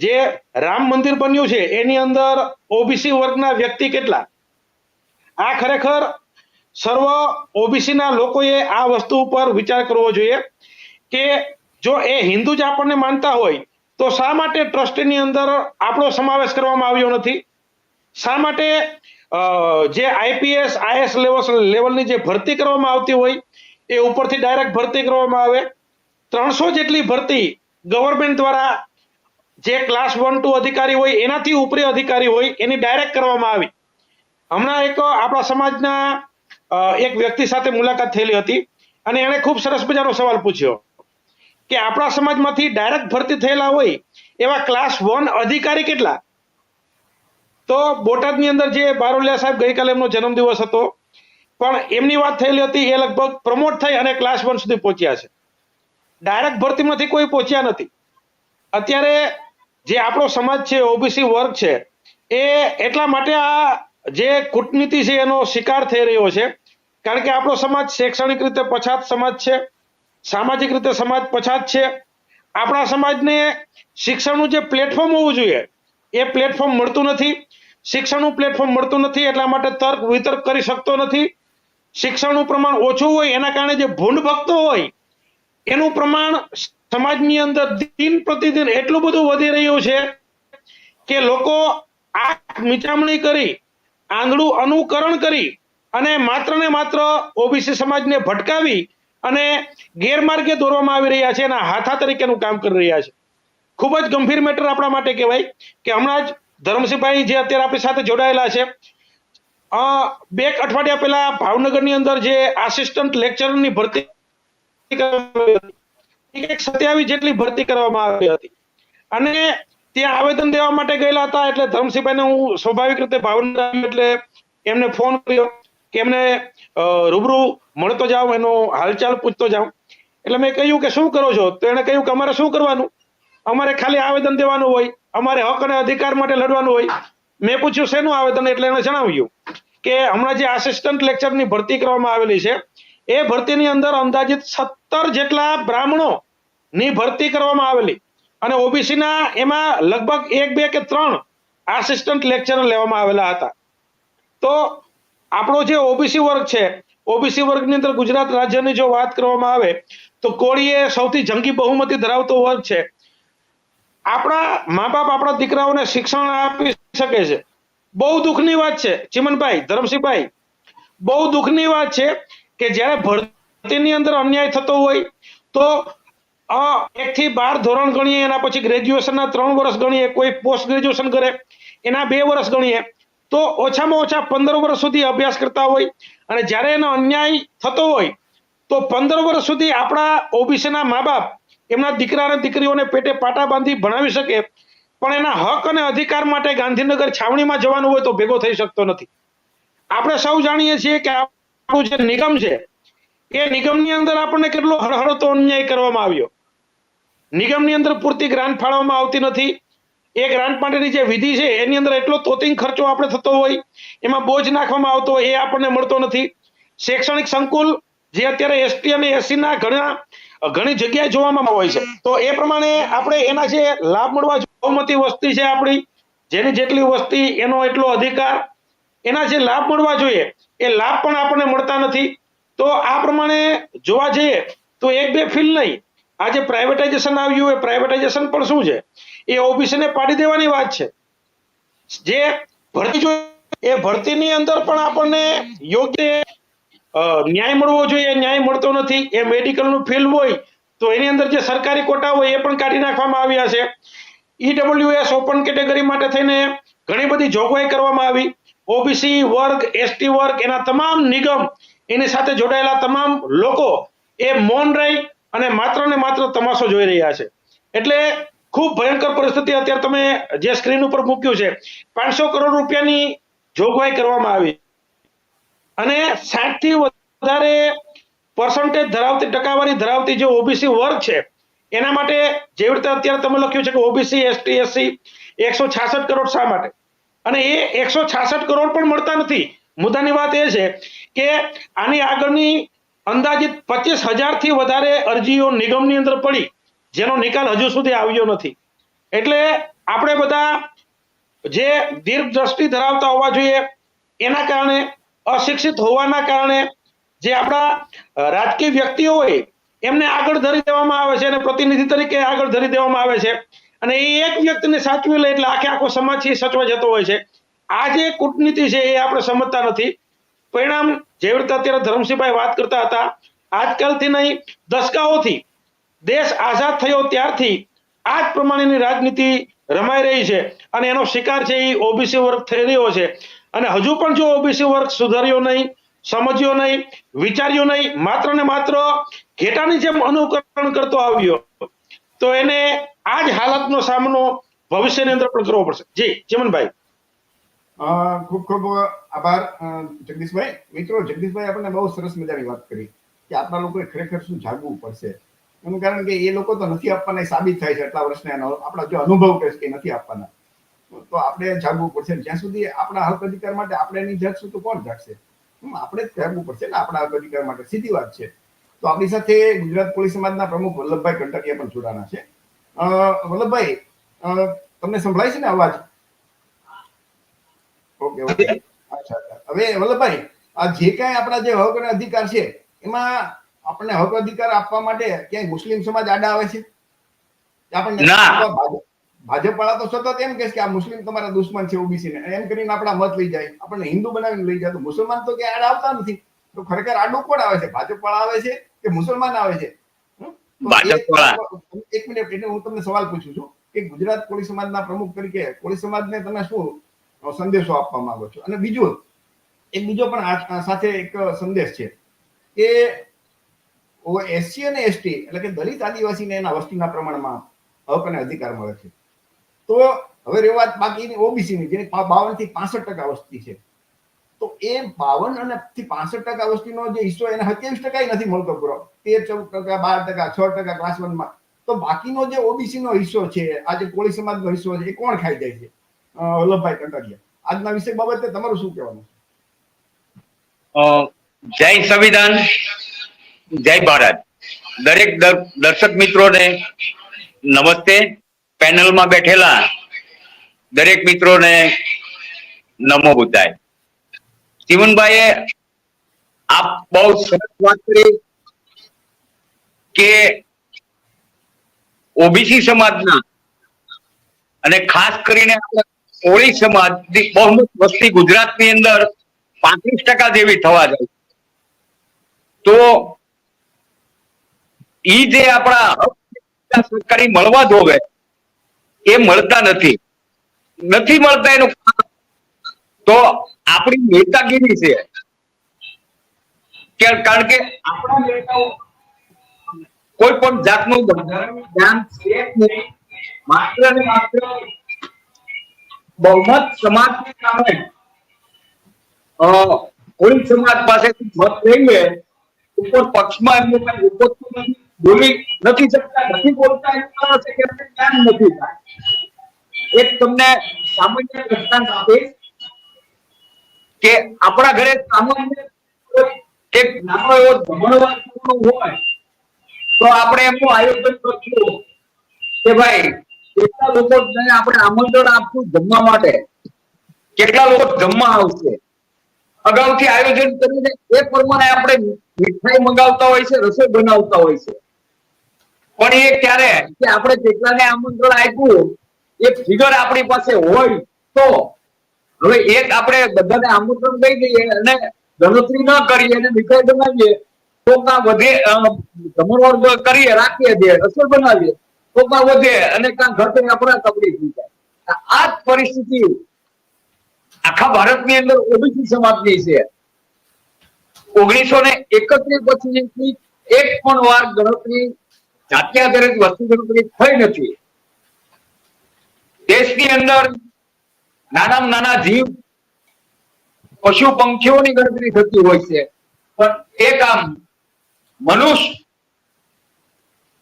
જે રામ મંદિર બન્યું છે એની અંદર ઓબીસી વર્ગના વ્યક્તિ કેટલા. આ ખરેખર સર્વ ઓબીસી ના લોકોએ આ વસ્તુ ઉપર વિચાર કરવો જોઈએ કે જો એ હિન્દુ જ આપણને માનતા હોય તો શા માટે ટ્રસ્ટની અંદર આપણો સમાવેશ કરવામાં આવ્યો નથી? શા માટે જે આઈપીએસ, આઈએસ લેવલની જે ભરતી કરવામાં આવતી હોય એ ઉપરથી ડાયરેક્ટ ભરતી કરવામાં આવે? 300 જેટલી ભરતી ગવર્મેન્ટ દ્વારા જે ક્લાસ 1, 2 અધિકારી હોય એનાથી ઉપરી અધિકારી હોય એની ડાયરેક્ટ કરવામાં આવી. હમણાં એક આપણા સમાજના એક વ્યક્તિ સાથે મુલાકાત થયેલી હતી અને એણે ખૂબ સરસ મજાનો સવાલ પૂછ્યો કે આપણા સમાજમાંથી ડાયરેક્ટ ભરતી થયેલા હોય એવા ક્લાસ 1 અધિકારી કેટલા? તો બોટાદની અંદર જે બારોલિયા સાહેબ ગઈકાલે એમનો જન્મદિવસ હતો, પણ એમની વાત થયેલી હતી, એ લગભગ પ્રમોટ થઈ અને ક્લાસ 1 સુધી પહોંચ્યા છે. ડાયરેક્ટ ભરતીમાંથી કોઈ પહોંચ્યા નથી. અત્યારે જે આપણો સમાજ છે, ઓબીસી વર્ગ છે, એ એટલા માટે આ જે કૂટનીતિ છે એનો શિકાર થઈ રહ્યો છે, કારણ કે આપણો સમાજ શૈક્ષણિક રીતે પછાત સમાજ છે, સામાજિક રીતે સમાજ પછાત છે. આપણા સમાજને શિક્ષણનું જે પ્લેટફોર્મ હોવું જોઈએ એ પ્લેટફોર્મ મળતું નથી. શિક્ષણનું પ્લેટફોર્મ મળતું નથી એટલા માટે તર્ક વિતર્ક કરી શકતો નથી. શિક્ષણનું પ્રમાણ ઓછું હોય એના કારણે જે ભૂંડ ભક્તો હોય એનું પ્રમાણ સમાજની અંદર દિન પ્રતિદિન એટલું બધું વધી રહ્યું છે કે લોકો આંખ મીચામણી કરી, આંધળું અનુકરણ કરી અને માત્ર ને માત્ર ઓબીસી સમાજને ભટકાવી અને ગેરમાર્ગે દોરવામાં આવી રહ્યા છે અને હાથા તરીકેનું કામ કરી રહ્યા છે. ખૂબ જ ગંભીર મેટર આપણા માટે કહેવાય કે હમણાં જ ધરમસિંહભાઈ જે અત્યારે આપણી સાથે જોડાયેલા છે, 2 અઠવાડિયા પહેલા ભાવનગરની અંદર જે આસિસ્ટન્ટ લેક્ચરની ભરતી 27 જેટલી ભરતી કરવામાં આવી હતી અને ત્યાં આવેદન દેવા માટે ગયેલા હતા. એટલે ધરમસિંહભાઈને હું સ્વાભાવિક રીતે ભાવનગર આવ્યો એટલે એમને ફોન કર્યો કે એમને રૂબરૂ મળતો જાઉં, એનો હાલચાલ પૂછતો જાઉં. એટલે મેં કહ્યું કે શું કરો છો? તો એને કહ્યું કે અમારે શું કરવાનું, અમારે ખાલી આવેદન દેવાનું હોય, અમારે હક અને અધિકાર માટે લડવાનું હોય. મેં પૂછ્યું શેનું આવેદન? એટલે એને જણાવ્યું કે હમણાં જે આસિસ્ટન્ટ લેક્ચરની ભરતી કરવામાં આવેલી છે એ ભરતીની અંદર અંદાજિત 17 જેટલા બ્રાહ્મણો ની ભરતી કરવામાં આવેલી અને ઓબીસી ના એમાં લગભગ 1, 2 કે 3 આસિસ્ટન્ટ લેક્ચરર લેવામાં આવેલા હતા. તો આપણો જે ઓબીસી વર્ગ છે, ઓબીસી વર્ગની અંદર ગુજરાત રાજ્યની જો વાત કરવામાં આવે તો કોળી એ સૌથી જંગી બહુમતી ધરાવતો વર્ગ છે. આપણા મા બાપ આપણા દીકરાઓને શિક્ષણ આપી શકે છે. બહુ દુઃખની વાત છે ચિમનભાઈ, ધરમસિંહભાઈ, બહુ દુઃખની વાત છે કે જ્યારે ભરતીની અંદર અન્યાય થતો હોય તો 1 થી 12 ધોરણ ગણીએ, એના પછી ગ્રેજ્યુએશનના 3 વર્ષ ગણીએ, કોઈ પોસ્ટ ગ્રેજ્યુએશન કરે એના 2 વર્ષ ગણીએ, તો ઓછામાં ઓછા 15 વર્ષ સુધી અભ્યાસ કરતા હોય અને જ્યારે એનો અન્યાય થતો હોય તો 15 વર્ષ સુધી આપણા ઓબીસીના મા બાપ એમના દીકરા અને દીકરીઓને પેટે પાટા બાંધી ભણાવી શકે, પણ એના હક અને અધિકાર માટે ગાંધીનગર છાવણીમાં જવાનું હોય તો ભેગો થઈ શકતો નથી. આપણે સૌ જાણીએ છીએ કે આપણું જે નિગમ છે એ નિગમની અંદર આપણને કેટલો હળહળતો અન્યાય કરવામાં આવ્યો. નિગમની અંદર પૂરતી ગ્રાન્ટ ફાળવવામાં આવતી નથી. એ ગ્રાન્ટ માટેની જે વિધિ છે એની અંદર એટલો તોતિંગ ખર્ચો આપણે થતો હોય, એમાં બોજ નાખવામાં આવતો હોય, એ આપણને મળતો નથી. શૈક્ષણિક સંકુલ જે અત્યારે એસટી અને એસસી ના ઘણી જગ્યાએ જોવામાં હોય છે, તો એ પ્રમાણે આપણે એના જે લાભ મળવા બહુમતી વસ્તી છે આપણી, જેની જેટલી વસ્તી એનો એટલો અધિકાર, એના જે લાભ મળવા જોઈએ એ લાભ પણ આપણને મળતા નથી. તો આ પ્રમાણે જોવા જઈએ તો એક બે ફીલ નહીં, આ જે પ્રાઇવેટાઇઝેશન આવ્યું એ પ્રાઇવેટાઇઝેશન પણ શું છે, એ ઓબીસી ને પાડી દેવાની વાત છે. જે ભરતી જોઈએ એ ભરતીની અંદર પણ આપણને યોગ્ય ન્યાય મળવો જોઈએ, ન્યાય મળતો નથી. એ મેડિકલનું ફિલ્ડ હોય તો એની અંદર જે સરકારી કોટા હોય એ પણ કાઢી નાખવામાં આવ્યા છે. ઈડબ્લ્યુએસ ઓપન કેટેગરી માટે થઈને ઘણી બધી જોગવાઈ કરવામાં આવી. ઓબીસી વર્ગ, એસટી વર્ગ, એના તમામ નિગમ, એની સાથે જોડાયેલા તમામ લોકો એ મૌન રહી અને માત્ર ને માત્ર તમાશો જોઈ રહ્યા છે. એટલે ખૂબ ભયંકર પરિસ્થિતિ અત્યારે તમે જે સ્ક્રીન ઉપર મૂક્યું છે, 500 કરોડ રૂપિયાની જોગવાઈ કરવામાં આવી અને 60 થી વધારે પર્સન્ટેજ ધરાવતી, ટકાવારી ધરાવતી જે ઓબીસી વર્ગ છે એના માટે જેવી રીતે અત્યારે તમે લખ્યું છે કે ઓબીસી, એસટી, એસસી 166 કરોડ શા માટે, અને એ 166 કરોડ પણ મળતા નથી. મુદ્દાની વાત એ છે કે આની આગળની અંદાજિત 25,000 થી વધારે અરજીઓ નિગમની અંદર પડી, જેનો નિકાલ હજુ સુધી આવ્યો નથી. એટલે આપણે બધા જે દીર્ઘદ્રષ્ટિ ધરાવતા હોવા જોઈએ, એના કારણે, અશિક્ષિત હોવાના કારણે જે આપણા રાજકીય વ્યક્તિઓ હોય એમને આગળ ધરી દેવામાં આવે છે અને પ્રતિનિધિ તરીકે આગળ ધરી દેવામાં આવે છે, અને એ એક વ્યક્તિને સાચવી લે એટલે આખો સમાજ છે સચવાઈ જતો હોય છે. આ જે કૂટનીતિ છે એ આપણે સમજતા નથી. પરિણામ જેવી રીતે અત્યારે ધર્મસિંહભાઈ વાત કરતા હતા, આજકાલથી નહીં દશકાઓથી દેશ આઝાદ થયો ત્યારથી આ જ પ્રમાણેની રાજનીતિ રમાઈ રહી છે અને એનો શિકાર છે એ ઓબીસી વર્ગ થઈ રહ્યો છે. અને હજુ પણ જો ઓબીસી વર્ગ સુધાર્યો નહીં, સમજ્યો નહીં, વિચાર્યો નહીં, માત્ર ને માત્ર ઘેટાની જેમ અનુકરણ કરતો આવ્યો, તો એને આ જ હાલતનો સામનો ભવિષ્યની અંદર પણ કરવો પડશે. જી ચિમનભાઈ. ખૂબ ખૂબ આભાર જગદીશભાઈ. મિત્રો, જગદીશભાઈ આપણને બહુ સરસ મજાની વાત કરી કે આપણા લોકોએ ખરેખર શું જાગવું પડશે. એનું કારણ કે એ લોકો તો નથી આપવાના, સાબિત થાય છે એટલા વર્ષના આપણા જો અનુભવ કહે કે નથી આપવાના, તો આપણે જાગવું પડશે. જ્યાં સુધી આપણા હક અધિકાર માટે આપણે નહીં જાગશું તો કોણ જાગશે? આપણે જ જાગવું પડશે ને આપણા હક અધિકાર માટે. સીધી વાત છે. તો આપણી સાથે ગુજરાત કોળી સમાજના પ્રમુખ વલ્લભભાઈ કંટકિયા પણ જોડાના છે. વલ્લભભાઈ, તમને સંભળાય છે ને અવાજ? ઓકે ઓકે, અચ્છા. હવે વલ્લભભાઈ, આ જે કાંઈ આપણા જે હક અને અધિકાર છે એમાં આપણને હક અધિકાર આપવા માટે ક્યાંય મુસ્લિમ સમાજ આડા આવે છે? આપણને ભાજપ વાળા તો સતત એમ કહે કે આ મુસ્લિમ તમારા દુશ્મન છે ઓબીસી ને, એમ કરીને આપણા મત લઈ જાય, આપણને હિન્દુ બનાવીને લઈ જાય. તો મુસલમાન તો ક્યાંય આડા આવતા નથી. તો ખરેખર આડું કોણ આવે છે? ભાજપ વાળા આવે છે કે મુસલમાન આવે છે? એક મિનિટ, એટલે હું તમને સવાલ પૂછું છું કે ગુજરાત કોળી સમાજના પ્રમુખ તરીકે કોળી સમાજને તમે શું સંદેશો આપવા માંગો છો? અને બીજો પણ સાથે એક સંદેશ છે કે એસસી અને એસટી એટલે કે દલિત આદિવાસીને એના વસ્તીના પ્રમાણમાં હક અને અધિકાર મળે છે. તો હવે રહી વાત બાકીની ઓબીસીની, જેની 52 થી 65% વસ્તી છે, તો એ 52 અને થી 65% વસ્તીનો જે હિસ્સો એને 27% નથી મળતો પૂરો, 13-14%, 12%, 6% ક્લાસ 1 માં. તો બાકીનો જે ઓબીસી નો હિસ્સો છે, આ જે કોળી સમાજનો હિસ્સો છે, એ કોણ ખાઈ જાય છે? વલ્લભભાઈ કંટકિયા, આજના વિષય બાબતે તમારું શું કહેવાનું છે? જય સંવિધાન, જય ભારત. દરેક દર્શક મિત્રોને નમસ્તે. પેનલમાં બેઠેલા દરેક મિત્રોને નમો બુદ્ધાય. ચિમનભાઈએ આપ બહુ સરસ વાત કરી કે ઓબીસી સમાજના અને ખાસ કરીને કોળી સમાજની બહુમત વસ્તી ગુજરાતની અંદર 35% જેવી થવા જાય, તો ઈ જે આપણા સરકારી મળવા જોવે એ મળતા નથી મળતા. એનું તો આપણી નેતાગીરી છે, કારણ કે આપણા નેતાઓ કોઈ પણ જાતનું બંધારણનું જ્ઞાન છે જ નહીં. માત્ર ને માત્ર બહુમત સમાજને કારણે કોઈ સમાજ પાસેથી મત લઈએ ઉપર પક્ષમાં એમને કઈ ઉપજતું નથી, બોલી નથી શકતા, નથી બોલતા, એનું કારણ છે કે એમને જ્ઞાન નથી. થાય એક તમને સામાન્ય દ્રષ્ટાંત આપીશ કે આપણા ઘરે સામાન્ય એક નાનો એવો જમણવાર હોય તો આપણે એમનું આયોજન કરશું કે ભાઈ કેટલા લોકોને આપણે આમંત્રણ આપશું જમવા માટે, કેટલા લોકો જમવા આવશે, અગાઉથી આયોજન કરીને એ પ્રમાણે આપણે મીઠાઈ મંગાવતા હોય છે, રસોઈ બનાવતા હોય છે. પણ એ ક્યારે કે આપણે કેટલાને આમંત્રણ આપ્યું એ ફિગર આપણી પાસે હોય તો હવે એક આપણે બધાને આમંત્રણ દઈ દઈએ અને ગણતરી ન કરીએ અને મીઠાઈ બનાવીએ તો કાં વધે, જમણવાર કરીએ રાખીએ દે રસોઈ બનાવીએ તો કાં વધે અને કાં ઘટે આપણા તકલીફ થઈ જાય. આ જ પરિસ્થિતિ આખા ભારતની અંદર ઓબીસી સમાજની છે. 1931 પછી એક પણ વાર ગણતરી જાતિ આધારિત વસ્તી ગણતરી થઈ નથી. દેશની અંદર નાનામાં નાના જીવ પશુ પંખીઓની ગણતરી થતી હોય છે પણ એક આમ મનુષ્ય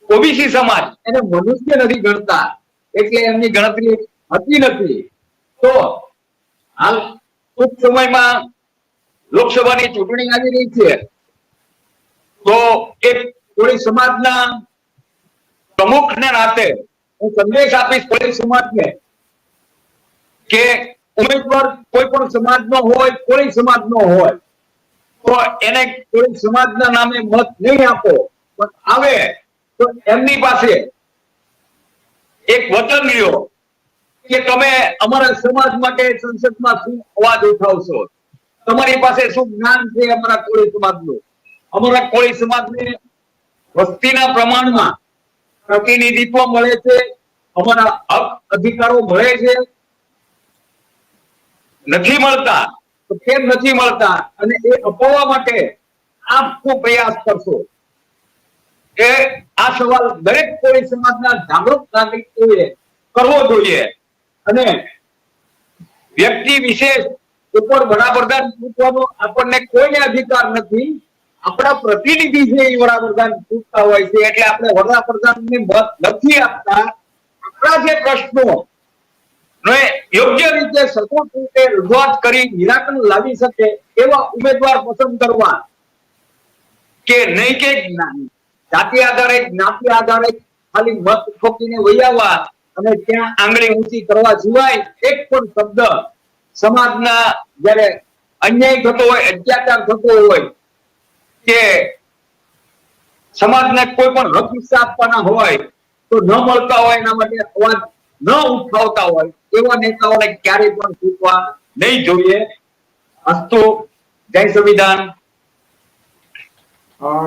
ઓબીસી સમાજ એને મનુષ્ય નથી ગણતા એટલે એમની ગણતરી હતી નથી. તો હાલ ટૂંક સમયમાં લોકસભાની ચૂંટણી આવી રહી છે તો એક કોળી સમાજના પ્રમુખના નાતે હું સંદેશ આપીશ કોળી સમાજને કે ઉમેદવાર કોઈ પણ સમાજનો હોય, કોળી સમાજનો હોય તો એને કોળી સમાજના નામે મત નહીં આપો, પણ આવે તો એમની પાસે એક વચન લ્યો કે તમે અમારા સમાજ માટે સંસદમાં શું અવાજ ઉઠાવશો, તમારી પાસે શું જ્ઞાન છે અમારા કોળી સમાજનું, અમારા કોળી સમાજને વસ્તીના પ્રમાણમાં પ્રતિનિધિત્વ મળે છે, અમારા હક અધિકારો મળે છે, નથી મળતા તો કેમ નથી મળતા અને એ અપાવવા માટે આપ શું પ્રયાસ કરશો. એ આ સવાલ દરેક કોળી સમાજના જાગૃત નાગરિકોએ કરવો જોઈએ અને વ્યક્તિ વિશેષ ઉપર વડાપ્રધાન પૂછવાનો આપણને કોઈને અધિકાર નથી. આપણા પ્રતિનિધિ છે એ વડાપ્રધાન પૂછતા હોય છે એટલે આપણે વડાપ્રધાનને મત નથી આપતા. આપણા જે પ્રશ્નો યોગ્ય રીતે સચોટ રીતે રજૂઆત કરી નિરાકરણ લાવી શકે એવા ઉમેદવાર પસંદ કરવા કે નહીં કે જાતિ આધારે જ્ઞાતિ આધારે ખાલી મત ઠોકીને વૈયાવા અને ત્યાં આંગળી ઊંચી કરવા સિવાય એક પણ શબ્દ સમાજના જયારે અન્યાય થતો હોય, અત્યાચાર થતો હોય કે સમાજને કોઈ પણ હક હિસ્સા આપવાના હોય તો ન મળતા હોય એના માટે અવાજ ન ઉઠાવતા હોય એવા નેતાઓને ક્યારેય પણ ચૂકવા નહીં જોઈએ. અસ્તુ. જય સંવિધાન.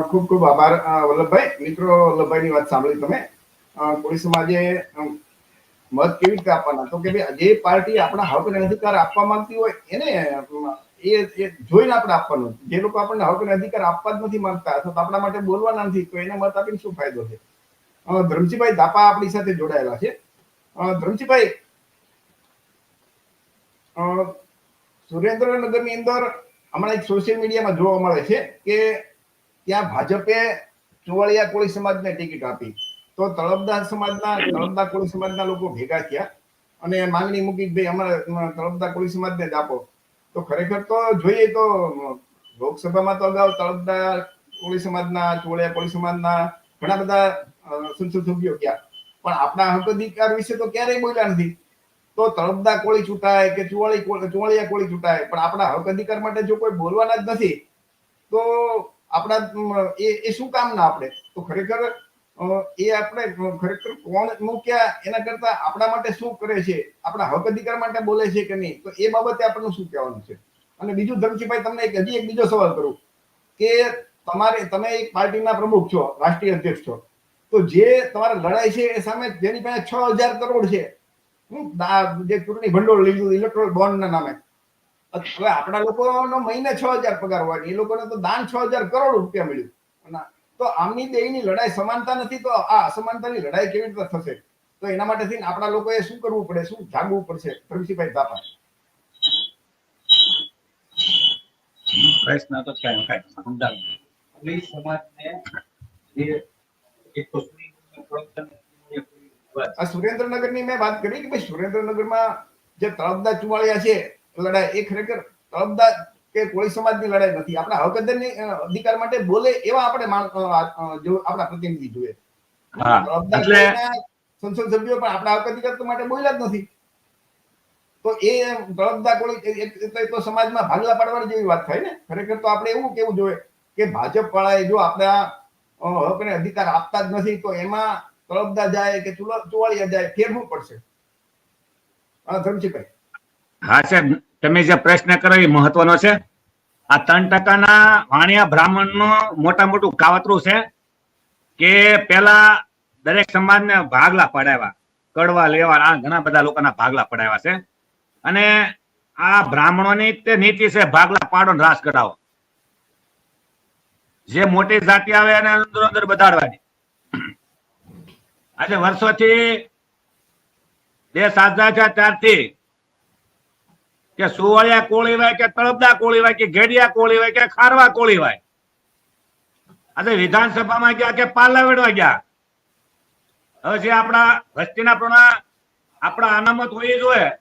ખૂબ ખૂબ આભાર વલ્લભભાઈ. મિત્રો, વલ્લભભાઈની વાત સાંભળી તમે. કોળી સમાજે મત કેવી રીતે આપવાના તો કે ભાઈ જે પાર્ટી આપણા હક અને અધિકાર આપવા માંગતી હોય એને એ જોઈને આપણે આપવાનું. જે લોકો આપણને હક અને અધિકાર આપવા જ નથી માંગતા અથવા આપણા માટે બોલવાના નથી તો એને મત આપીને શું ફાયદો છે. ધરમજીભાઈ દાપા આપણી સાથે જોડાયેલા છે. ધરમજીભાઈ, સુરેન્દ્રનગરની અંદર હમણાં એક સોશિયલ મીડિયામાં જોવા મળે છે કે ત્યાં ભાજપે ચુવાળિયા કોળી સમાજને ટિકિટ આપી તો તળપદા કોળી સમાજના લોકો ભેગા થયા અને માંગણી મૂકી ભાઈ અમારે તળપદા કોળી સમાજને જ આપો. તો ખરેખર તો જોઈએ તો લોકસભામાં તો અગાઉ તળપદા કોળી સમાજના, ચુવાળિયા કોળી સમાજના ઘણા બધા સંસદ સભ્યો ગયા પણ આપણા હક અધિકાર વિશે તો ક્યારેય બોલ્યા નથી. તો તળપદા કોળી ચૂંટાય કે ચુવાળિયા કોળી ચૂંટાય પણ આપણા હક અધિકાર માટે જો કોઈ બોલવાના જ નથી તો આપણા એ શું કામના આપણે. તો ખરેખર એ આપણે ખરેખર કોણ મૂક્યા એના કરતા આપણા માટે શું કરે છે, આપણા હક અધિકાર માટે બોલે છે કે નહીં, તો એ બાબતે આપણને શું કહેવાનું છે. અને બીજું ધરમજીભાઈ, તમને હજી એક બીજો સવાલ કરું કે તમે એક પાર્ટીના પ્રમુખ છો, રાષ્ટ્રીય અધ્યક્ષ છો, તો જે તમારે લડાઈ છે એ સામે જેની પાસે 6,000 કરોડ છે જે ચૂંટણી ભંડોળ લીધું ઇલેક્ટ્રોલ બોન્ડના નામે, હવે આપણા લોકોનો મહિને 6,000 પગાર હોય એ લોકોને તો દાન 6,000 કરોડ રૂપિયા મળ્યું તો આમની બેયની લડાઈ સમાનતા નથી, તો આ અસમાનતાની લડાઈ કેવી રીતે થશે? તો એના માટે થઈને આપણા લોકોએ શું કરવું પડે, શું જાગવું પડશે? ધર્મસિંહભાઈ થાપા. પ્રશ્ન તો કઈ સમજાવ કોળી સમાજને જે એક તો આ સુરેન્દ્રનગરની મેં વાત કરી કે ભાઈ સુરેન્દ્રનગરમાં જે તળપદા ચુવાળિયા છે લડાઈ, એ ખરેખર તળપદા કે કોળી સમાજની લડાઈ નથી. આપણા હક અધિકાર માટે બોલે એવા આપણે જો આપણા પ્રતિનિધિ જોઈએ. હા, એટલે સંસદ સભ્યો પણ આપણા હક અધિકાર માટે બોલ્યા જ નથી. તો એ તળપદા કોળી તો સમાજમાં ભાગલા પાડવાની જેવી વાત થાય ને. ખરેખર તો આપણે એવું કેવું જોઈએ કે ભાજપ વાળાએ જો આપણા હક અને અધિકાર આપતા જ નથી તો એમાં તળપદા જાય કે ચુવાળિયા જાય, ફેરવું પડશે. હા ધર્મસિંહભાઈ. હા સાહેબ, તમે જે પ્રશ્ન કર્યો એ મહત્વનો છે. આ 3% વાણિયા બ્રાહ્મણનું મોટા મોટું કાવતરું છે કે પેલા દરેક સમાજને ભાગલા પડાવ્યા, કડવા લેવા, આ ઘણા બધા લોકોના ભાગલા પડાવ્યા છે. અને આ બ્રાહ્મણોની તે નીતિ છે ભાગલા પાડો ને રાસ કરાવો. જે મોટી જાતિ આવે એને અંદર અંદર બધાડવાની. આજે વર્ષોથી દેશ આઝાદ છે ત્યારથી કે સુવાળિયા કોળી હોય કે તળપદા કોળી હોય કે ઘેડિયા કોળી હોય કે ખારવા કોળી હોય, આજે વિધાનસભામાં ગયા કે પાર્લામેન્ટમાં ગયા. હવે જે આપણા વસ્તીના પ્રમાણ આપણા અનામત હોવી જોઈએ,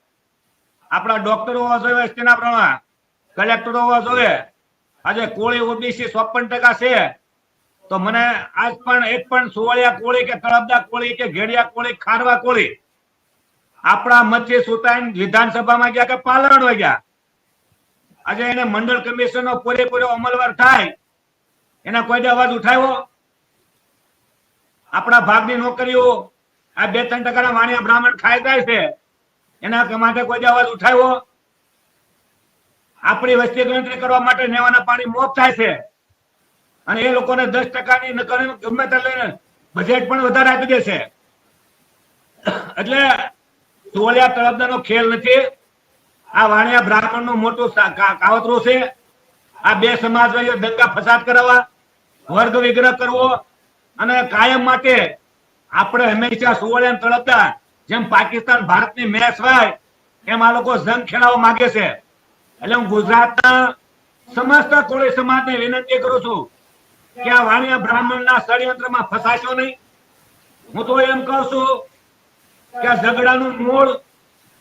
આપણા ડોક્ટરો હોવા જોઈએ, વસ્તીના પ્રમાણ કલેક્ટરો હોવા જોઈએ. આજે કોળી ઓબીસી 54% છે. તો મને આજ પણ એક પણ સુવાળિયા કોળી કે તળપદા કોળી કે ઘેડિયા કોળી ખારવા કોળી આપણા મતથી સુતાઈને વિધાનસભામાં ગયા કે પાર્લામેન્ટમાં ગયા. આજે એને મંડળ કમિશનનો પૂરેપૂરો અમલવાર થાય, એના કોઈ અવાજ ઉઠાવ્યો? આપણા ભાગની નોકરીઓ આ 2-3% વાણિયા બ્રાહ્મણ ખાઈ જાય છે, એના માટે કોઈ અવાજ ઉઠાવ્યો? આપણી વસ્તી ગણતરી કરવા માટે નેવાના પાણી મોપ થાય છે અને એ લોકોને 10% ગમે તે લઈને બજેટ પણ વધારે આપી દે છે. એટલે સુવાળિયા તળપદાનો ખેલ નથી, આ વાણિયા બ્રાહ્મણનું મોટું કાવતરું છે. આ બે સમાજ વચ્ચે દંગા ફસાદ કરાવવા, વર્ગ વિગ્રહ કરવો અને કાયમ માટે આપણે હંમેશા સુવાળિયા તળપદા જેમ પાકિસ્તાન ભારતની મેચ હોય એમ આ લોકો જંગ ખેલાવવા માંગે છે. એટલે હું ગુજરાતના સમસ્ત કોળી સમાજને વિનંતી કરું છું કે આ વાણિયા બ્રાહ્મણના ષડયંત્રમાં ફસાશો નહીં. હું તો એમ કહું છું કે આ ઝઘડાનું મૂળ,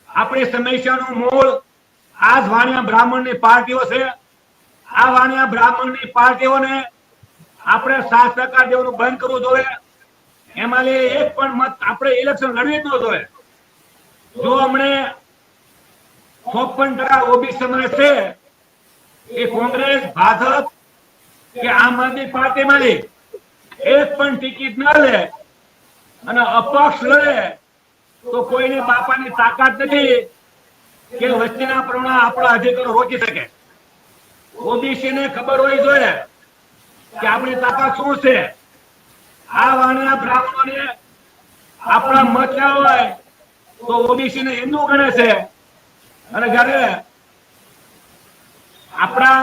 આપણી સમસ્યાનું મૂળ આ જ વાણિયા બ્રાહ્મણની પાર્ટીઓ છે. આ વાણિયા બ્રાહ્મણની પાર્ટીઓને આપણે 7% દેવાનું બંધ કરવું જોઈએ. એમાં એક પણ મત આપણે ઇલેક્શન લડવી જ ન જોઈએ. જો હમણે 56% ઓબીસી સમાજ છે એ કોંગ્રેસ, ભાજપ કે આમ આદમી પાર્ટીમાંથી એક પણ ટિકિટ ન લે અને અપક્ષ લડે તો કોઈને બાપાની તાકાત નથી કે વસ્તીના પ્રમાણે આપણા અધિકારો રોકી શકે. ઓબીસી ને ખબર હોવી જોઈએ કે આપણી તાકાત શું છે. આ વાણિયા બ્રાહ્મણોને આપણા મત લેવા હોય તો ઓબીસી ને હિન્દુ ગણે છે અને જયારે આપણા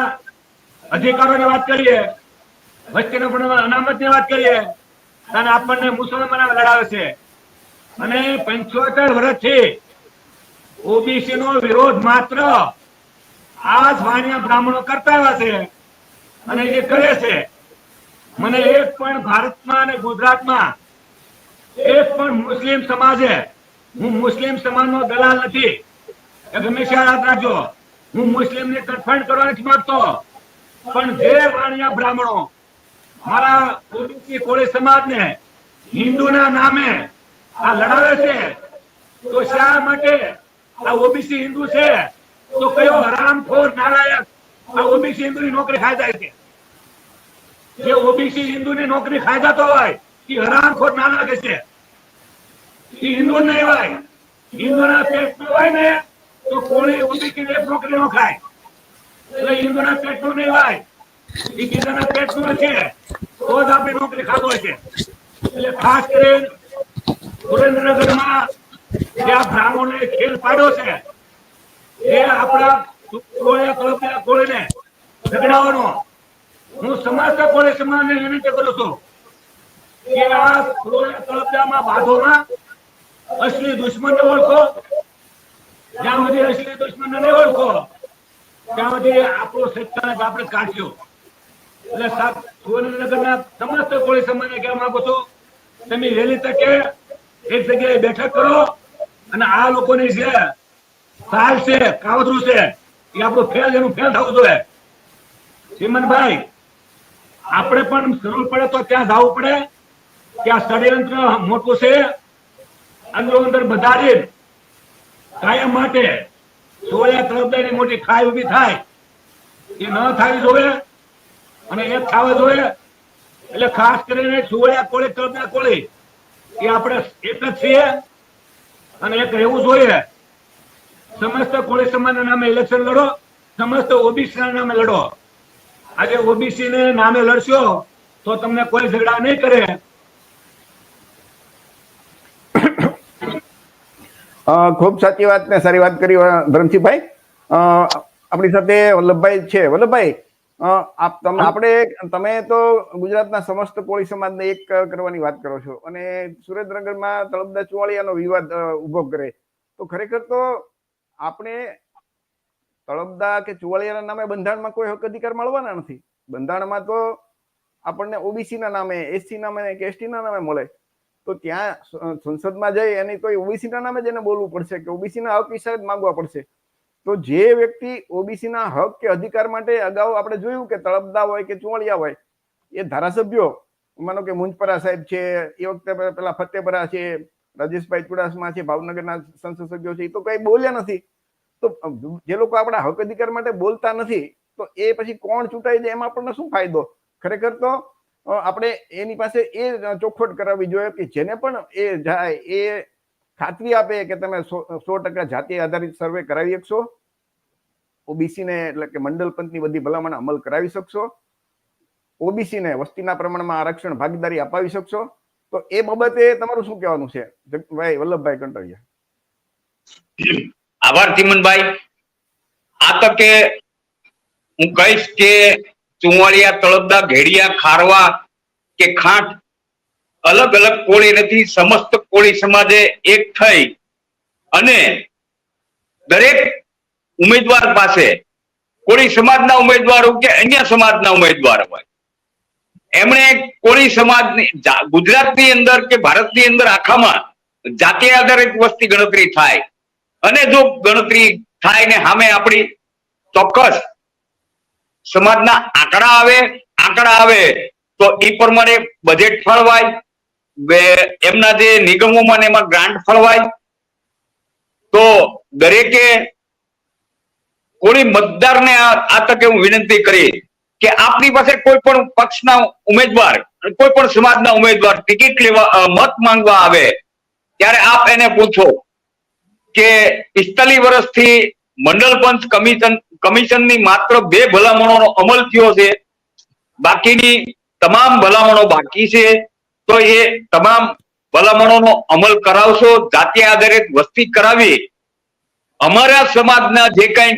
અધિકારોની વાત કરીએ, વસ્તીના પ્રમાણમાં અનામતની વાત કરીએ અને આપણને મુસલમાનો લડાવે છે. અને 75 વર્ષથી ઓબીસી નો વિરોધ માત્ર આ જ વાણિયા બ્રાહ્મણો કરતા આવ્યા છે અને એ કરે છે. મને એક પણ ભારતમાં અને ગુજરાતમાં એક પણ મુસ્લિમ સમાજે, હું મુસ્લિમ સમાજનો દલાલ નથી, હંમેશા યાદ રાખજો, હું મુસ્લિમને તરફેણ કરવા નથી માંગતો, પણ જે વાણિયા બ્રાહ્મણો મારા ઓબીસી કોળી સમાજને હિન્દુના નામે આ લડાવે છે તો શા માટે? આ ઓબીસી હિન્દુ છે તો કયો હરામખોર નાલાયક આ ઓબીસી હિન્દુની નોકરી ખાઈ જાય છે? જે ઓબીસી હિન્દુની નોકરી ખાઈ જતો હોય એ હરામખોર નાલાયક છે. એ હિન્દુ નહીં હોય. હિન્દુના પેટમાં હોય ને તો કોળી ઓબીસી એક નોકરી ન ખાય. એટલે હિન્દુના પેટનું નહીં હોય, એ બીજાના પેટનું છે તો જ આપણી નોકરી ખાતો હોય છે. એટલે ખાસ કરીને સુરેન્દ્રનગરમાં જે આ બ્રાહ્મણોએ ખેલ પાડ્યો છે એ આપણા કોળીને ઝઘડાવાનો હું સમસ્ત કોળી સમાજને વિનંતી કરું છું કે આ તળપદામાં બાધોમાં અસલી દુશ્મનને ઓળખો. જ્યાં સુધી અસલી દુશ્મનને નહીં ઓળખો ત્યાં સુધી આપણો સત્તાને આપણે કાઢ્યો. એટલે સુરેન્દ્રનગરના સમસ્ત કોળી સમાજને કહેવા માંગુ છું, તમે વહેલી તકે એક જગ્યાએ બેઠક કરો અને આ લોકોની જે સાલ છે, કાવતરું છે, એ આપણું ફેલ એનું ફેલ થવું જોઈએ. ચીમનભાઈ, આપણે પણ જરૂર પડે તો ત્યાં જવું પડે. ત્યાં ષડયંત્ર મોટું છે, અંદરો અંદર બધારી કાયમ માટે સોળિયા તરફદારી મોટી ખાઈ ઉભી થાય એ ન થવી જોઈએ અને એ થવા જોઈએ. એટલે ખાસ કરીને સોળિયા કોળી તરફદાર કોળી એ આપણે એક જ છીએ અને એક રહેવું જોઈએ. સમસ્ત કોળી સમાજના નામે ઇલેક્શન લડો, સમસ્ત ઓબીસી ના નામે લડો. આજે ઓબીસી ને નામે લડશો તો તમને કોઈ ઝઘડા નહીં કરે. ખૂબ સાચી વાત ને સારી વાત કરી ધરમસિંહભાઈ. આપણી સાથે વલ્લભભાઈ છે. વલ્લભભાઈ, તમે તો ગુજરાતના સમસ્ત કોળી સમાજને એક કરવાની વાત કરો છો અને સુરેન્દ્રનગરમાં તળપદા ચુવાળિયાનો વિવાદ ઉભો કરે તો ખરેખર તો આપણે તળપદા કે ચુવાળિયાના નામે બંધારણમાં કોઈ હક અધિકાર મળવાના નથી. બંધારણમાં તો આપણને ઓબીસી ના નામે, એસસી નામે કે એસટી ના નામે મળે. તો ત્યાં સંસદમાં જઈ અને તો ઓબીસી ના નામે જ એને બોલવું પડશે કે ઓબીસી ના હક વિશે જ માંગવા પડશે. તો જે વ્યક્તિ ઓબીસી ના હક કે અધિકાર માટે અગાઉ આપણે જોયું કે તળપદા હોય કે ચુવાળિયા હોય એ ધારાસભ્યો, માનો કે મુંજપરા સાહેબ છે, એ વખતે પેલા ફતેપરા છે, રાજેશભાઈ ચુડાસમા છે, ભાવનગરના સંસદ સભ્યો છે, એ તો કઈ બોલ્યા નથી. તો જે લોકો આપણા હક અધિકાર માટે બોલતા નથી તો એ પછી કોણ ચૂંટાઈ જાય એમાં આપણને શું ફાયદો? ખરેખર તો આપણે એની પાસે એ ચોખવટ કરાવવી જોઈએ કે જેને પણ એ જાય એ ખાતરી આપે કે તમે 100% જાતિ આધારિત સર્વે કરાવી શકશો, ઓબીસી ને એટલે કે મંડળ પંચની બધી ભલામણ અમલ કરાવી શકશો, ઓબીસી ને વસ્તીના પ્રમાણમાં આરક્ષણ ભાગીદારી અપાવી શકશો. તો એ બાબતે તમારું શું કહેવાનું છે ભાઈ વલ્લભભાઈ કંટરિયા? આભાર ચીમનભાઈ. આ તકે હું કહીશ કે ચુવાળિયા, તળપદા, ઘેડિયા, ખારવા કે ખાંટ અલગ અલગ કોળી નથી. સમસ્ત કોળી સમાજે એક થઈ અને દરેક ઉમેદવાર પાસે કોળી સમાજના ઉમેદવાર હોય કે અન્ય સમાજના ઉમેદવાર હોય, એમણે કોળી સમાજની ગુજરાતની અંદર કે ભારતની અંદર આખામાં જાતિ આધારિત વસ્તી ગણતરી થાય અને જો ગણતરી થાય ને સામે આપણી ચોક્કસ સમાજના આંકડા આવે તો એ પ્રમાણે બજેટ ફળવાય, એમના જે નિગમોમાં એમાં ગ્રાન્ટ ફળવાય. તો દરેકે કોળી મતદારને આ તકે હું વિનંતી કરી કે આપની પાસે કોઈ પણ પક્ષના ઉમેદવાર, કોઈ પણ સમાજના ઉમેદવાર ટિકિટ લેવા મત માંગવા આવે ત્યારે આપ એને પૂછો કે 45 વર્ષથી મંડળ પંચ કમિશનની માત્ર 2 ભલામણોનો અમલ થયો છે, બાકીની તમામ ભલામણો બાકી છે. તો એ તમામ ભલામણોનો અમલ કરાવશો. જાતિ આધારિત વસ્તી કરાવી અમારા સમાજના જે કઈ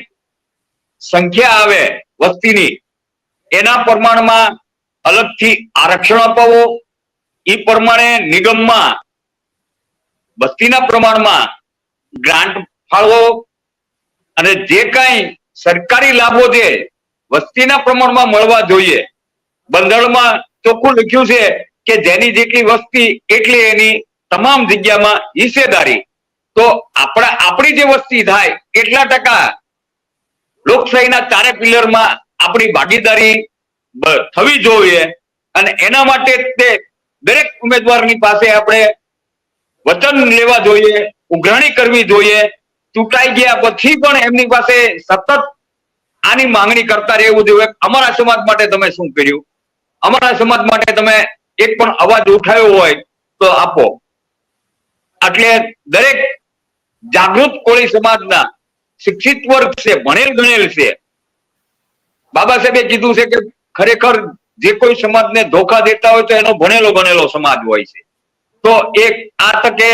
સંખ્યા આવે વસ્તીની એના પ્રમાણમાં અલગથી આરક્ષણ અપાવો, એ પ્રમાણે નિગમમાં વસ્તીના પ્રમાણમાં ગ્રાન્ટ ફાળવો અને જે કઈ સરકારી લાભો છે વસ્તીના પ્રમાણમાં મળવા જોઈએ. બંધારણમાં ચોખ્ખું લખ્યું છે કે જેની જેટલી વસ્તી એટલી એની તમામ જગ્યામાં હિસ્સેદારી. તો આપણી જે વસ્તી થાય એટલા ટકા લોકશાહીના 4 પિલરમાં આપણી ભાગીદારી થવી જોઈએ અને એના માટે તે દરેક ઉમેદવારની પાસે આપણે વચન લેવા જોઈએ, ઉઘરાણી કરવી જોઈએ. ચૂંટાઈ ગયા પછી પણ એમની પાસે સતત આની માંગણી કરતા રહેવું જોઈએ. અમારા સમાજ માટે તમે શું કર્યું, અમારા સમાજ માટે તમે એક પણ અવાજ ઉઠાવ્યો હોય તો આપો. એટલે દરેક જાગૃત કોળી સમાજના શિક્ષિત વર્ગ છે, ભણેલ ગણેલ છે. બાબા સાહેબે કીધું છે કે ખરેખર જે કોઈ સમાજને ધોખા દેતા હોય તો એનો ભણેલો ગણેલો સમાજ હોય છે. તો એક આ તકે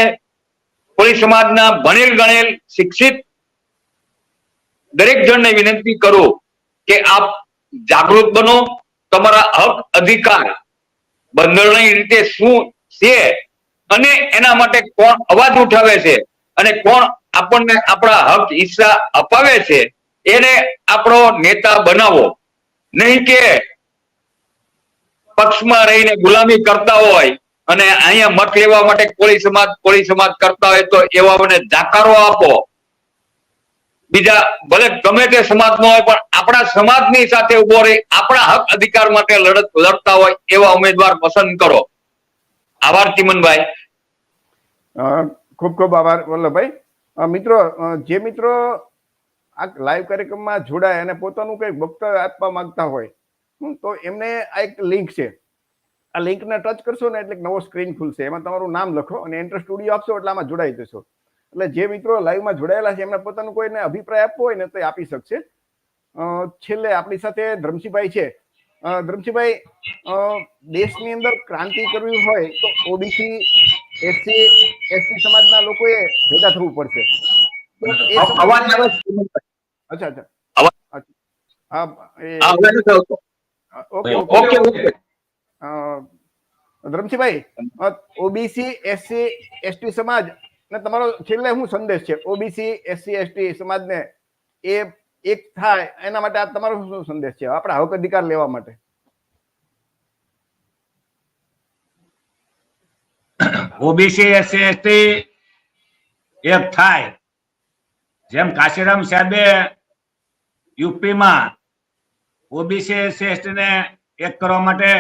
કોળી સમાજના ભણેલ ગણેલ શિક્ષિત દરેક જણને વિનંતી કરું કે આપ જાગૃત બનો તમારા હક અધિકાર બંધારણીય રીતે શું છે અને એના માટે કોણ અવાજ ઉઠાવે છે અને કોણ આપણને આપણા હક હિસ્સા અપાવે છે એને આપણો નેતા બનાવો, નહીં કે પક્ષમાં રહીને ગુલામી કરતા હોય અને અહીંયા મત લેવા માટે કોળી સમાજ કરતા હોય તો એવાઓને જાકારો આપો. બીજા ભલે ગમે તે સમાજનો હોય પણ આપણા સમાજની સાથે ઉભો રહી આપણા હક અધિકાર માટે લડતા હોય એવા ઉમેદવાર પસંદ કરો. આભાર ચિમનભાઈ. ખૂબ ખૂબ આભાર વલ્લભભાઈ. મિત્રો, જે મિત્રો આ લાઈવ કાર્યક્રમમાં જોડાય અને પોતાનું કંઈક વક્તવ્ય આપવા માંગતા હોય તો એમને આ એક લિંક છે. આ લિંકને ટચ કરશો ને એટલે નવો સ્ક્રીન ખુલશે, એમાં તમારું નામ લખો અને એન્ટર સ્ટુડિયો આપશો એટલે આમાં જોડાઈ જશો. એટલે જે મિત્રો લાઈવમાં જોડાયેલા છે એમને પોતાનું કોઈને અભિપ્રાય આપવો હોય ને તો આપી શકશે. છેલ્લે આપણી સાથે ધરમસિંહભાઈ છે. ધરમસિંહભાઈ, દેશની અંદર ક્રાંતિ કરવી હોય તો ઓબીસી, એસસી, એસટી સમાજના લોકોએ ભેગા થવું પડશે. ધરમસિંહભાઈ, ઓબીસી, એસસી, એસટી સમાજ ને તમારો છેલ્લે શું સંદેશ છે ઓબીસી, એસસી, એસટી સમાજને એ એક થાય એના માટે આ તમારો શું સંદેશ છે આપણા હક અધિકાર લેવા માટે? ઓબીસી, એસસી, એસટી એક થાય, જેમ કાશીરામ સાહેબે યુપીમાં ઓબીસી, એસસી, એસટી ને એક કરવા માટે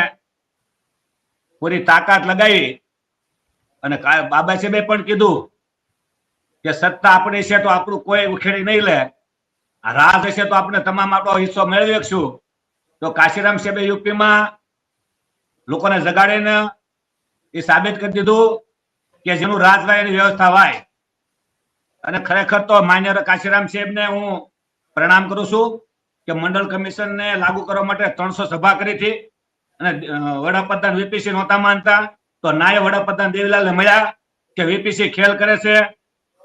પૂરી તાકાત લગાવી અને બાબા સાહેબે પણ કીધું કે સત્તા આપણી છે તો આપણું કોઈ ઉખેડી નહીં લે, રાજ હશે તો આપણે તમામ આપણો હિસ્સો મેળવી શકશું. તો કાશીરામ સાહેબે યુપીમાં લોકોને જગાડીને એ સાબિત કરી દીધું કે જેનું રાજ હોય એની વ્યવસ્થા હોય. અને ખરેખર તો માન્ય કાશીરામ સાહેબને હું પ્રણામ કરું છું કે મંડળ કમિશનને લાગુ કરવા માટે 300 સભા કરી હતી અને વડાપ્રધાન વીપીસી નહોતા માનતા તો નાયબ વડાપ્રધાન દેવીલાલને મળ્યા કે વીપીસી ખેલ કરે છે.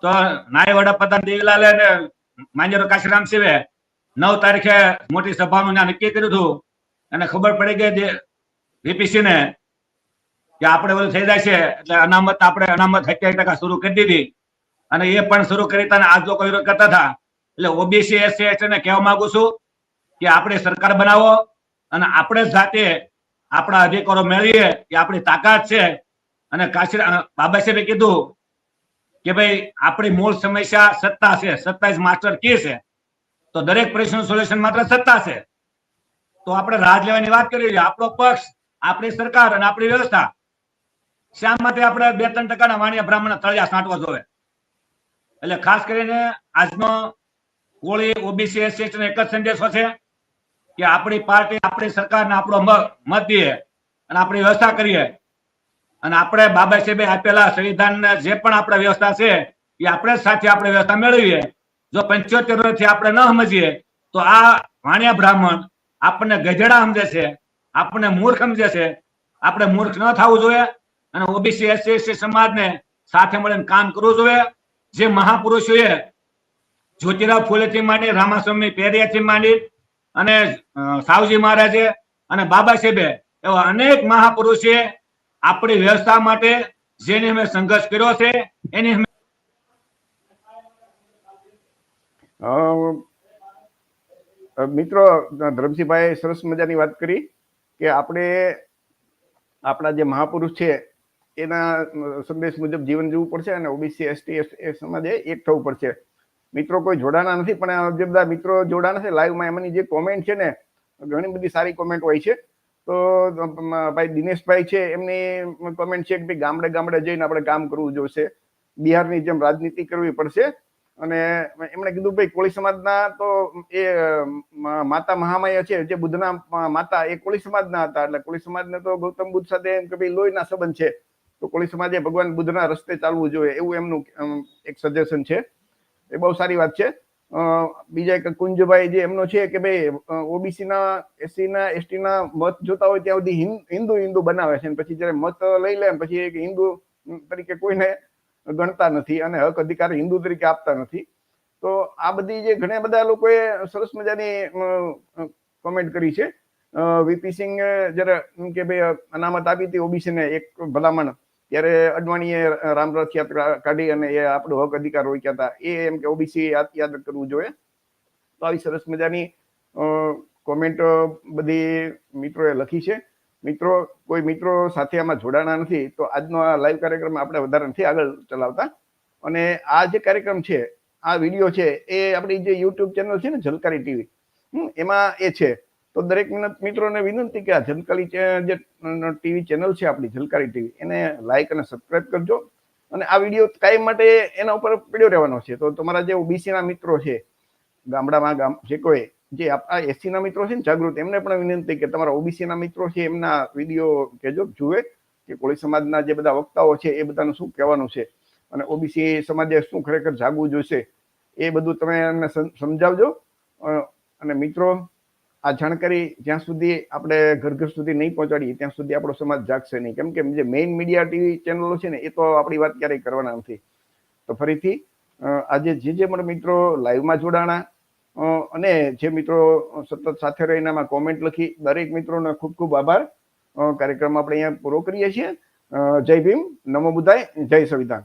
તો નાયબ વડાપ્રધાન દેવીલાલે અને માન્ય કાશીરામ સાહેબે 9 તારીખે મોટી સભાનું નક્કી કર્યું હતું અને ખબર પડી ગઈ વીપીસી ને કે આપણે બધું થઈ જાય છે એટલે અનામત આપણે અનામત 70% શરૂ કરી દીધી અને એ પણ શરૂ કરી હતા. આજ લોકો વિરોધ કરતા હતા. એટલે ઓબીસી, એસસી, એસટી ને કહેવા માંગુ છું કે આપણે સરકાર બનાવો અને આપણે જાતે આપણા અધિકારો મેળવીએ એ આપણી તાકાત છે. અને બાબા સાહેબે કીધું કે ભાઈ આપણી મૂળ સમસ્યા સત્તા છે, સત્તા ઇઝ માસ્ટર કી છે. તો દરેક પ્રશ્નનું સોલ્યુશન માત્ર સત્તા છે. તો આપણે રાજ લેવાની વાત કરી, આપણો પક્ષ, આપણી સરકાર અને આપણી વ્યવસ્થા શા માટે આપણે 2-3% વાણિયા બ્રાહ્મણ તળિયા છાંટવા જોવે? એટલે ખાસ કરીને આજનો કોળી, ઓબીસી, એસસી નો એક જ સંદેશો છે કે આપણી પાર્ટી, આપણી સરકારને આપણો મત દઈએ અને આપણી વ્યવસ્થા કરીએ. અને આપણે બાબા સાહેબે આપેલા સંવિધાનને જે પણ આપણે વ્યવસ્થા છે એ આપણે સાથે આપણે વ્યવસ્થા મેળવીએ. જો 75 વર્ષથી આપણે ન સમજીએ તો આ વાણિયા બ્રાહ્મણ આપણને ગધેડા સમજે છે, આપણને મૂર્ખ સમજે છે. આપણે મૂર્ખ ન થવું જોઈએ અને ઓબીસી, એસસી, એસટી સમાજને સાથે મળીને કામ કરવું જોઈએ. જે મહાપુરુષોએ જ્યોતિરાવ ફૂલેથી માંડી, રામાસ્વામી પેરિયાથી માંડી અને સાવજી મહારાજે અને બાબા સાહેબે એવા અનેક મહાપુરુષે આપણી વ્યવસ્થા માટે જેને અમે સંઘર્ષ કર્યો છે એની મિત્રો, ધરમસિંહભાઈ સરસ મજાની વાત કરી કે આપણે આપણા જે મહાપુરુષ છે એના સંદેશ મુજબ જીવન જીવવું પડશે અને ઓબીસી, એસટી સમાજે એક થવું પડશે. મિત્રો કોઈ જોડાણા નથી પણ જે બધા મિત્રો જોડાણા છે લાઈવમાં એમની જે કોમેન્ટ છે ને ઘણી બધી સારી કોમેન્ટ હોય છે. તો ભાઈ દિનેશભાઈ છે એમની કોમેન્ટ છે કે ભાઈ ગામડે ગામડે જઈને આપણે કામ કરવું જોઈશે, બિહારની જેમ રાજનીતિ કરવી પડશે. અને એમણે કીધું ભાઈ કોળી સમાજના તો એ માતા મહામાયા છે જે બુદ્ધના માતા એ કોળી સમાજના હતા. એટલે કોળી સમાજને તો ગૌતમ બુદ્ધ સાથે એમ કે ભાઈ લોહીના સંબંધ છે તો કોળી સમાજે ભગવાન બુદ્ધના રસ્તે ચાલવું જોઈએ એવું એમનું એક સજેશન છે. એ બહુ સારી વાત છે. બીજા એક કુંજભાઈ જે એમનો છે કે ભાઈ ઓબીસી ના, એસસી ના, એસટી ના મત જોતા હોય ત્યાં સુધી હિન્દુ બનાવે છે પછી જયારે મત લઈ લે પછી હિન્દુ તરીકે કોઈને ગણતા નથી અને હક અધિકાર હિન્દુ તરીકે આપતા નથી. તો આ બધી જે ઘણા બધા લોકોએ સરસ મજાની કોમેન્ટ કરી છે. વીપી સિંહ જયારે એમ કે ભાઈ અનામત આપી હતી ઓબીસી ને એક ભલામણ, ત્યારે અડવાણીએ રામ રથયાત્રા કાઢી અને એ આપણો હક અધિકાર રોક્યા હતા. એ એમ કે ઓબીસી યાદ કરવું જોઈએ. તો આવી સરસ મજાની કોમેન્ટ બધી મિત્રોએ લખી છે. મિત્રો, કોઈ મિત્રો સાથે આમાં જોડાણા નથી તો આજનો આ લાઈવ કાર્યક્રમ આપણે વધારે નથી આગળ ચલાવતા. અને આ જે કાર્યક્રમ છે, આ વિડીયો છે, એ આપણી જે યુટ્યુબ ચેનલ છે ને ઝલકારી ટીવી, એમાં એ છે. તો દરેક મિત્રોને વિનંતી કે આ ઝલકારી જે ટીવી ચેનલ છે આપણી ઝલકારી ટીવી, એને લાઈક અને સબસ્ક્રાઇબ કરજો. અને આ વિડીયો કાયમ માટે એના ઉપર પડ્યો રહેવાનો છે. તો તમારા જે ઓબીસી ના મિત્રો છે ગામડામાં, જે કોઈ જે આ એસસી ના મિત્રો છે ને જાગૃત, એમને પણ વિનંતી કે તમારા ઓબીસી ના મિત્રો છે એમના વિડીયો કેજો, જુએ કે કોળી સમાજના જે બધા વક્તાઓ છે એ બધાનું શું કહેવાનું છે અને ઓબીસી સમાજે શું ખરેખર જાગવું જોઈશે, એ બધું તમે એમને સમજાવજો. અને મિત્રો, આ જાણકારી જ્યાં સુધી આપણે ઘર ઘર સુધી નહીં પહોંચાડીએ ત્યાં સુધી આપણો સમાજ જાગશે નહીં. કેમ કે જે મેઇન મીડિયા ટીવી ચેનલો છે ને એ તો આપણી વાત ક્યારેય કરવાના નથી. તો ફરીથી આજે જે પણ મિત્રો લાઈવમાં જોડાણા અને જે મિત્રો સતત સાથે રહીને આમાં કોમેન્ટ લખી, દરેક મિત્રોને ખૂબ ખૂબ આભાર. કાર્યક્રમ આપણે અહીંયા પૂરો કરીએ છીએ. જય ભીમ, નમો બુદ્ધાય, જય સંવિધાન.